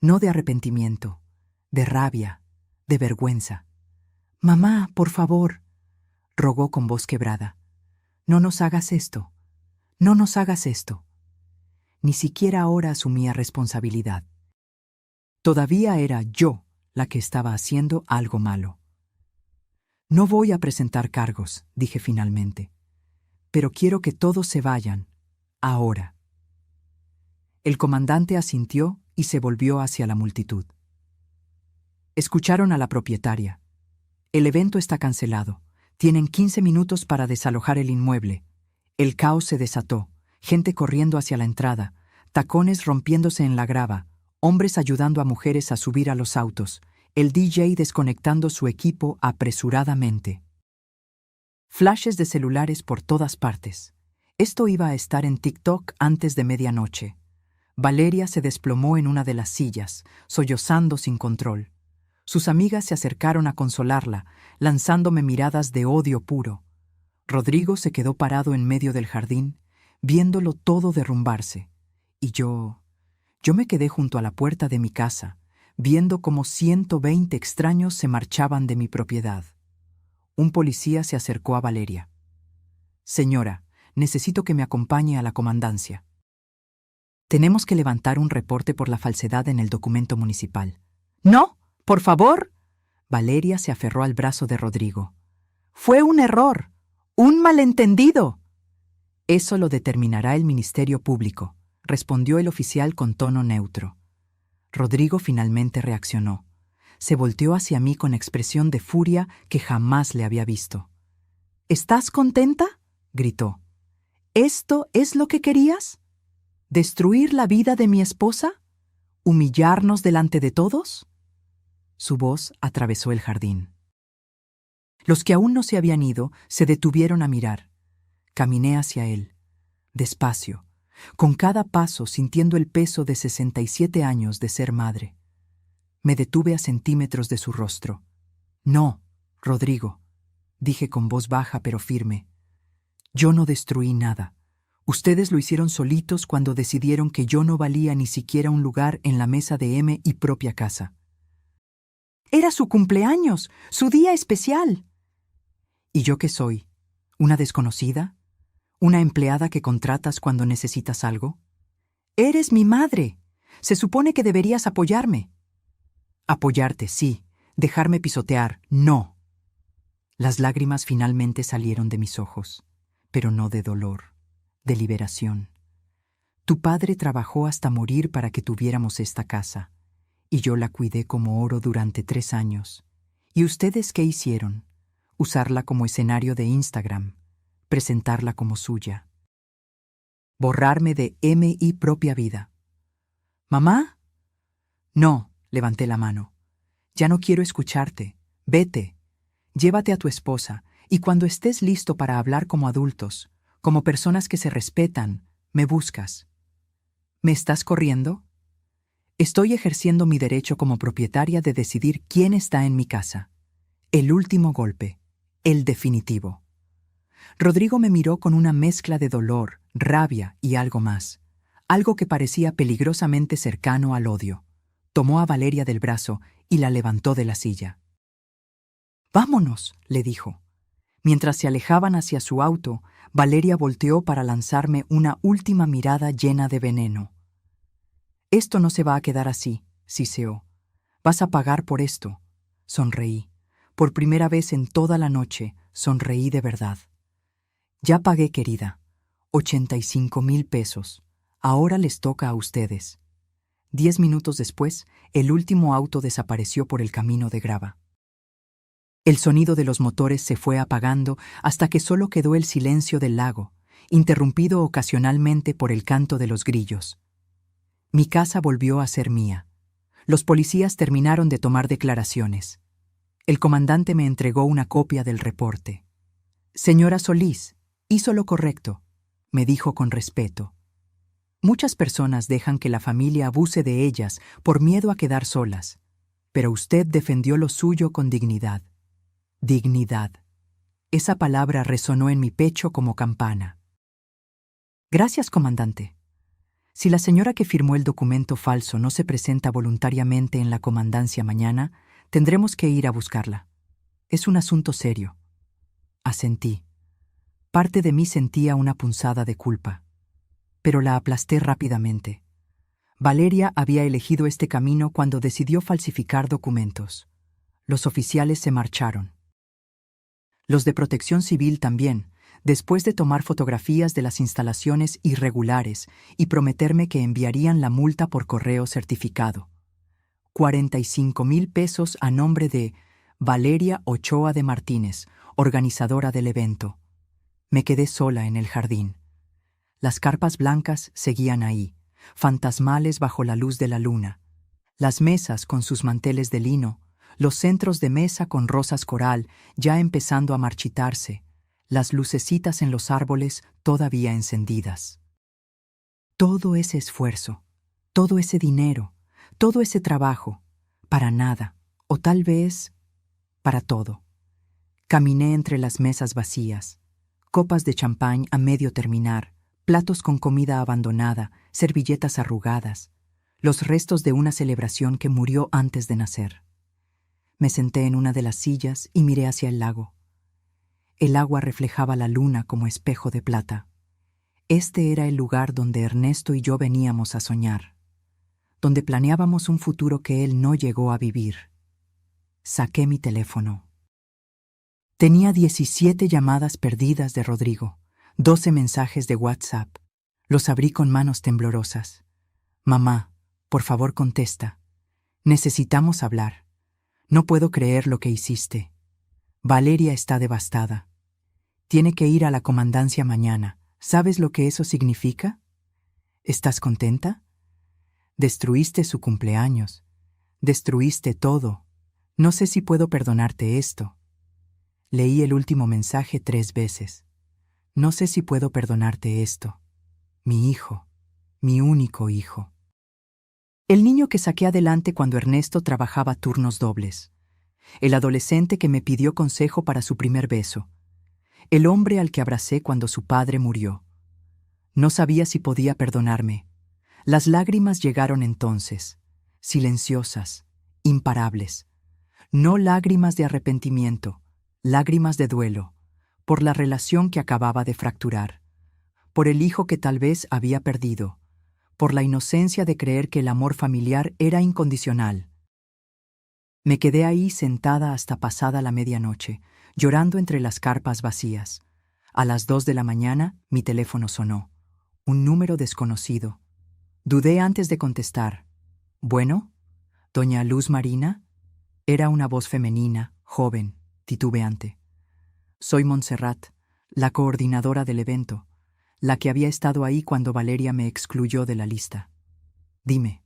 no de arrepentimiento, de rabia, de vergüenza. «Mamá, por favor». rogó con voz quebrada. No nos hagas esto. No nos hagas esto. Ni siquiera ahora asumía responsabilidad. Todavía era yo la que estaba haciendo algo malo. No voy a presentar cargos, dije finalmente. Pero quiero que todos se vayan, ahora. El comandante asintió y se volvió hacia la multitud. Escucharon a la propietaria. El evento está cancelado. Tienen 15 minutos para desalojar el inmueble. El caos se desató, gente corriendo hacia la entrada, tacones rompiéndose en la grava, hombres ayudando a mujeres a subir a los autos, el DJ desconectando su equipo apresuradamente. Flashes de celulares por todas partes. Esto iba a estar en TikTok antes de medianoche. Valeria se desplomó en una de las sillas, sollozando sin control. Sus amigas se acercaron a consolarla, lanzándome miradas de odio puro. Rodrigo se quedó parado en medio del jardín, viéndolo todo derrumbarse. Y yo me quedé junto a la puerta de mi casa, viendo cómo 120 extraños se marchaban de mi propiedad. Un policía se acercó a Valeria. Señora, necesito que me acompañe a la comandancia. Tenemos que levantar un reporte por la falsedad en el documento municipal. ¡No! ¡Por favor! Valeria se aferró al brazo de Rodrigo. ¡Fue un error! ¡Un malentendido! Eso lo determinará el Ministerio Público, respondió el oficial con tono neutro. Rodrigo finalmente reaccionó. Se volteó hacia mí con expresión de furia que jamás le había visto. ¿Estás contenta?, gritó. ¿Esto es lo que querías? ¿Destruir la vida de mi esposa? ¿Humillarnos delante de todos? Su voz atravesó el jardín. Los que aún no se habían ido se detuvieron a mirar. Caminé hacia él, despacio, con cada paso sintiendo el peso de 67 años de ser madre. Me detuve a centímetros de su rostro. No, Rodrigo, dije con voz baja pero firme. Yo no destruí nada. Ustedes lo hicieron solitos cuando decidieron que yo no valía ni siquiera un lugar en la mesa de M y propia casa. Era su cumpleaños, su día especial. ¿Y yo qué soy? ¿Una desconocida? ¿Una empleada que contratas cuando necesitas algo? Eres mi madre. Se supone que deberías apoyarme. Apoyarte, sí. Dejarme pisotear, no. Las lágrimas finalmente salieron de mis ojos, pero no de dolor, de liberación. Tu padre trabajó hasta morir para que tuviéramos esta casa, y yo la cuidé como oro durante 3 años. ¿Y ustedes qué hicieron? Usarla como escenario de Instagram, presentarla como suya. Borrarme de mi propia vida. ¿Mamá? No, levanté la mano. Ya no quiero escucharte. Vete. Llévate a tu esposa, y cuando estés listo para hablar como adultos, como personas que se respetan, me buscas. ¿Me estás corriendo? Estoy ejerciendo mi derecho como propietaria de decidir quién está en mi casa. El último golpe, el definitivo. Rodrigo me miró con una mezcla de dolor, rabia y algo más, algo que parecía peligrosamente cercano al odio. Tomó a Valeria del brazo y la levantó de la silla. «Vámonos», le dijo. Mientras se alejaban hacia su auto, Valeria volteó para lanzarme una última mirada llena de veneno. «Esto no se va a quedar así», siseó. «Vas a pagar por esto». Sonreí. Por primera vez en toda la noche, sonreí de verdad. «Ya pagué, querida. 85,000 pesos. Ahora les toca a ustedes». 10 minutos después, el último auto desapareció por el camino de grava. El sonido de los motores se fue apagando hasta que solo quedó el silencio del lago, interrumpido ocasionalmente por el canto de los grillos. Mi casa volvió a ser mía. Los policías terminaron de tomar declaraciones. El comandante me entregó una copia del reporte. «Señora Solís, hizo lo correcto», me dijo con respeto. Muchas personas dejan que la familia abuse de ellas por miedo a quedar solas, pero usted defendió lo suyo con dignidad. Dignidad. Esa palabra resonó en mi pecho como campana. «Gracias, comandante. Si la señora que firmó el documento falso no se presenta voluntariamente en la comandancia mañana, tendremos que ir a buscarla. Es un asunto serio». asentí. Parte de mí sentía una punzada de culpa, pero la aplasté rápidamente. Valeria había elegido este camino cuando decidió falsificar documentos. Los oficiales se marcharon. Los de Protección Civil también, después de tomar fotografías de las instalaciones irregulares y prometerme que enviarían la multa por correo certificado. 45,000 pesos a nombre de Valeria Ochoa de Martínez, organizadora del evento. Me quedé sola en el jardín. Las carpas blancas seguían ahí, fantasmales bajo la luz de la luna. Las mesas con sus manteles de lino, los centros de mesa con rosas coral ya empezando a marchitarse, las lucecitas en los árboles todavía encendidas. Todo ese esfuerzo, todo ese dinero, todo ese trabajo, para nada, o tal vez para todo. Caminé entre las mesas vacías, copas de champán a medio terminar, platos con comida abandonada, servilletas arrugadas, los restos de una celebración que murió antes de nacer. Me senté en una de las sillas y miré hacia el lago. El agua reflejaba la luna como espejo de plata. Este era el lugar donde Ernesto y yo veníamos a soñar, donde planeábamos un futuro que él no llegó a vivir. Saqué mi teléfono. Tenía 17 llamadas perdidas de Rodrigo, 12 mensajes de WhatsApp. Los abrí con manos temblorosas. Mamá, por favor contesta. Necesitamos hablar. No puedo creer lo que hiciste. Valeria está devastada. Tiene que ir a la comandancia mañana. ¿Sabes lo que eso significa? ¿Estás contenta? Destruiste su cumpleaños. Destruiste todo. No sé si puedo perdonarte esto. Leí el último mensaje 3 veces. No sé si puedo perdonarte esto. Mi hijo, mi único hijo. El niño que saqué adelante cuando Ernesto trabajaba turnos dobles. El adolescente que me pidió consejo para su primer beso. El hombre al que abracé cuando su padre murió. No sabía si podía perdonarme. Las lágrimas llegaron entonces, silenciosas, imparables. No lágrimas de arrepentimiento, lágrimas de duelo, por la relación que acababa de fracturar, por el hijo que tal vez había perdido, por la inocencia de creer que el amor familiar era incondicional. Me quedé ahí sentada hasta pasada la medianoche, llorando entre las carpas vacías. A las 2 de la mañana mi teléfono sonó. Un número desconocido. Dudé antes de contestar. ¿Bueno? ¿Doña Luz Marina? Era una voz femenina, joven, titubeante. Soy Montserrat, la coordinadora del evento, la que había estado ahí cuando Valeria me excluyó de la lista. Dime.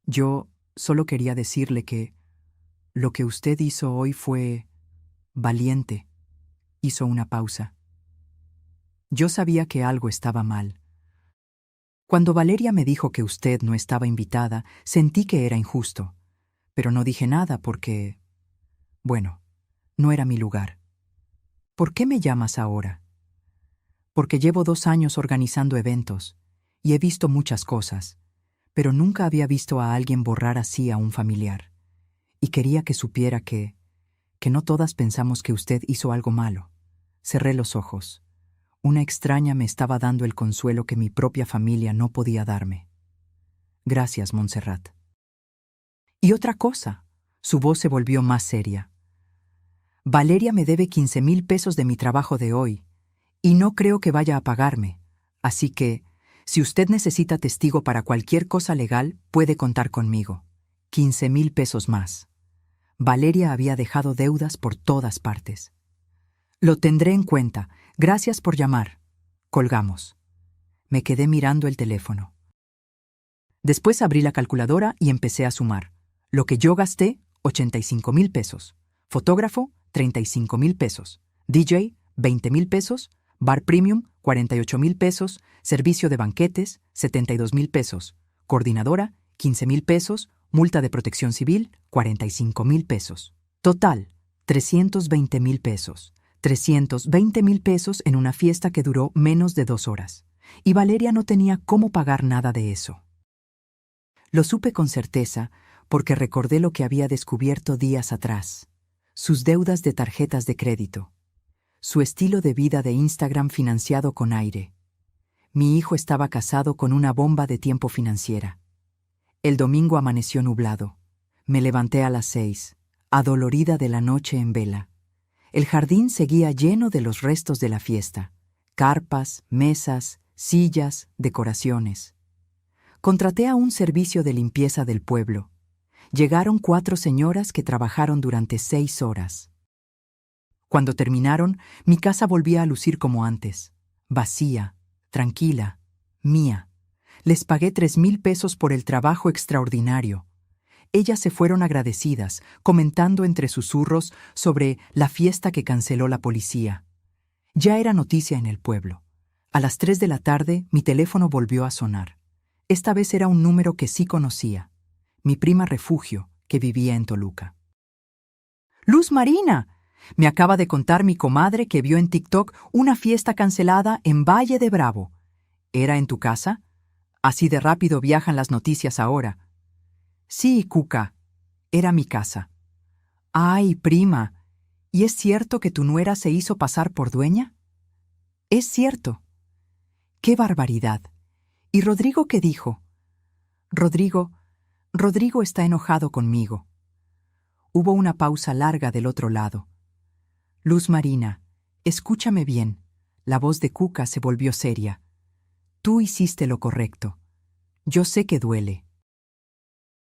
Yo solo quería decirle que lo que usted hizo hoy fue valiente. Hizo una pausa. Yo sabía que algo estaba mal. Cuando Valeria me dijo que usted no estaba invitada, sentí que era injusto, pero no dije nada porque, bueno, no era mi lugar. ¿Por qué me llamas ahora? Porque llevo 2 años organizando eventos y he visto muchas cosas, pero nunca había visto a alguien borrar así a un familiar. Y quería que supiera que no todas pensamos que usted hizo algo malo. Cerré los ojos. Una extraña me estaba dando el consuelo que mi propia familia no podía darme. Gracias, Montserrat. Y otra cosa, su voz se volvió más seria. Valeria me debe 15,000 pesos de mi trabajo de hoy, y no creo que vaya a pagarme. Así que, si usted necesita testigo para cualquier cosa legal, puede contar conmigo. 15,000 pesos más. Valeria había dejado deudas por todas partes. Lo tendré en cuenta. Gracias por llamar. Colgamos. Me quedé mirando el teléfono. Después abrí la calculadora y empecé a sumar. Lo que yo gasté, 85,000 pesos. Fotógrafo, 35,000 pesos. DJ, 20,000 pesos. Bar Premium, 48,000 pesos. Servicio de banquetes, 72,000 pesos. Coordinadora, 15,000 pesos. Multa de protección civil, 45,000 pesos. Total, 320,000 pesos. 320,000 pesos en una fiesta que duró menos de 2 horas. Y Valeria no tenía cómo pagar nada de eso. Lo supe con certeza porque recordé lo que había descubierto días atrás. Sus deudas de tarjetas de crédito. su estilo de vida de Instagram financiado con aire. Mi hijo estaba casado con una bomba de tiempo financiera. El domingo amaneció nublado. Me levanté a las 6, adolorida de la noche en vela. El jardín seguía lleno de los restos de la fiesta: carpas, mesas, sillas, decoraciones. Contraté a un servicio de limpieza del pueblo. Llegaron 4 señoras que trabajaron durante 6 horas. Cuando terminaron, mi casa volvía a lucir como antes, vacía, tranquila, mía. Les pagué 3,000 pesos por el trabajo extraordinario. Ellas se fueron agradecidas, comentando entre susurros sobre la fiesta que canceló la policía. Ya era noticia en el pueblo. A las 3 de la tarde, mi teléfono volvió a sonar. Esta vez era un número que sí conocía. Mi prima Refugio, que vivía en Toluca. ¡Luz Marina! Me acaba de contar mi comadre que vio en TikTok una fiesta cancelada en Valle de Bravo. ¿Era en tu casa? Así de rápido viajan las noticias ahora. Sí, Cuca, era mi casa. Ay, prima, ¿y es cierto que tu nuera se hizo pasar por dueña? Es cierto. ¡Qué barbaridad! ¿Y Rodrigo qué dijo? Rodrigo está enojado conmigo. Hubo una pausa larga del otro lado. Luz Marina, escúchame bien. La voz de Cuca se volvió seria. Tú hiciste lo correcto. Yo sé que duele.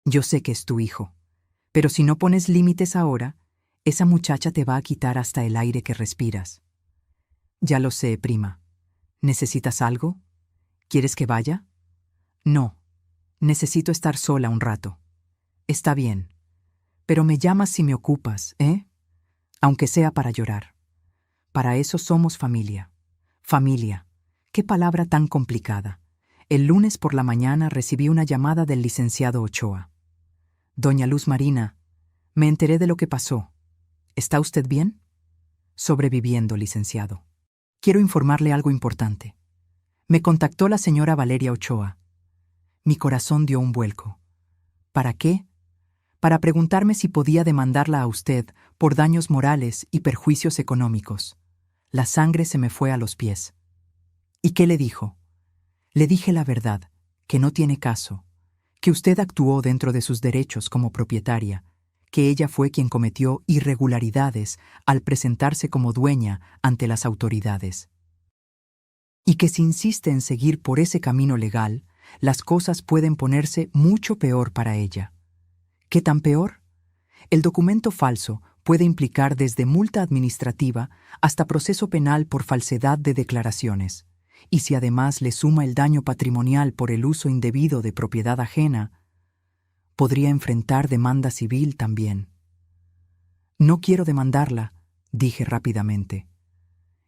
Yo sé que es tu hijo. Pero si no pones límites ahora, esa muchacha te va a quitar hasta el aire que respiras. Ya lo sé, prima. ¿Necesitas algo? ¿Quieres que vaya? No. Necesito estar sola un rato. Está bien. Pero me llamas si me ocupas, ¿eh? Aunque sea para llorar. Para eso somos familia. Familia. Qué palabra tan complicada. El lunes por la mañana recibí una llamada del licenciado Ochoa. Doña Luz Marina, me enteré de lo que pasó. ¿Está usted bien? Sobreviviendo, licenciado. Quiero informarle algo importante. Me contactó la señora Valeria Ochoa. Mi corazón dio un vuelco. ¿Para qué? Para preguntarme si podía demandarla a usted por daños morales y perjuicios económicos. La sangre se me fue a los pies. ¿Y qué le dijo? Le dije la verdad, que no tiene caso, que usted actuó dentro de sus derechos como propietaria, que ella fue quien cometió irregularidades al presentarse como dueña ante las autoridades. Y que si insiste en seguir por ese camino legal, las cosas pueden ponerse mucho peor para ella. ¿Qué tan peor? El documento falso puede implicar desde multa administrativa hasta proceso penal por falsedad de declaraciones. Y si además le suma el daño patrimonial por el uso indebido de propiedad ajena, podría enfrentar demanda civil también. No quiero demandarla, dije rápidamente.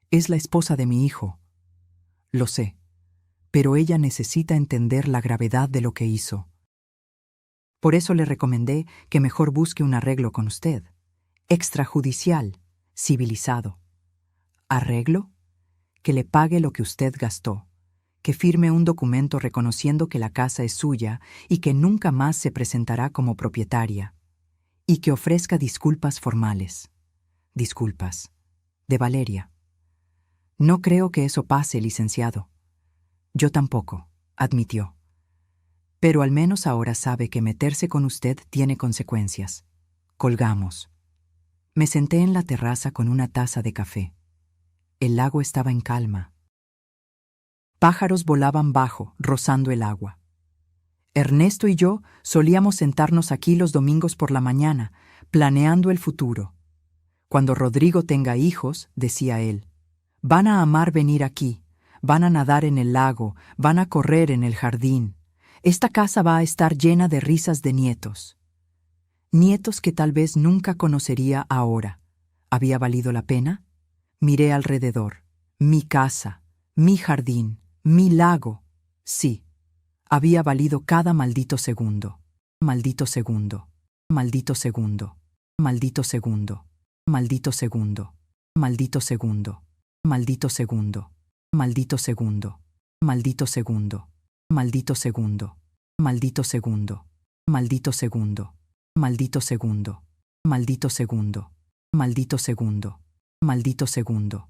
Es la esposa de mi hijo. Lo sé, pero ella necesita entender la gravedad de lo que hizo. Por eso le recomendé que mejor busque un arreglo con usted. Extrajudicial, civilizado. ¿Arreglo? Que le pague lo que usted gastó, que firme un documento reconociendo que la casa es suya y que nunca más se presentará como propietaria, y que ofrezca disculpas formales. Disculpas. De Valeria. No creo que eso pase, licenciado. Yo tampoco, admitió. Pero al menos ahora sabe que meterse con usted tiene consecuencias. Colgamos. Me senté en la terraza con una taza de café. El lago estaba en calma. Pájaros volaban bajo, rozando el agua. Ernesto y yo solíamos sentarnos aquí los domingos por la mañana, planeando el futuro. Cuando Rodrigo tenga hijos, decía él, van a amar venir aquí, van a nadar en el lago, van a correr en el jardín. Esta casa va a estar llena de risas de nietos. Nietos que tal vez nunca conocería ahora. ¿Había valido la pena? Miré alrededor. Mi casa, mi jardín, mi lago. Sí, había valido cada maldito segundo. Maldito segundo. Maldito segundo. Maldito segundo. Maldito segundo. Maldito segundo. Maldito segundo. Maldito segundo. Maldito segundo. Maldito segundo. Maldito segundo. Maldito segundo. Maldito segundo. Maldito segundo. Maldito segundo. Maldito segundo.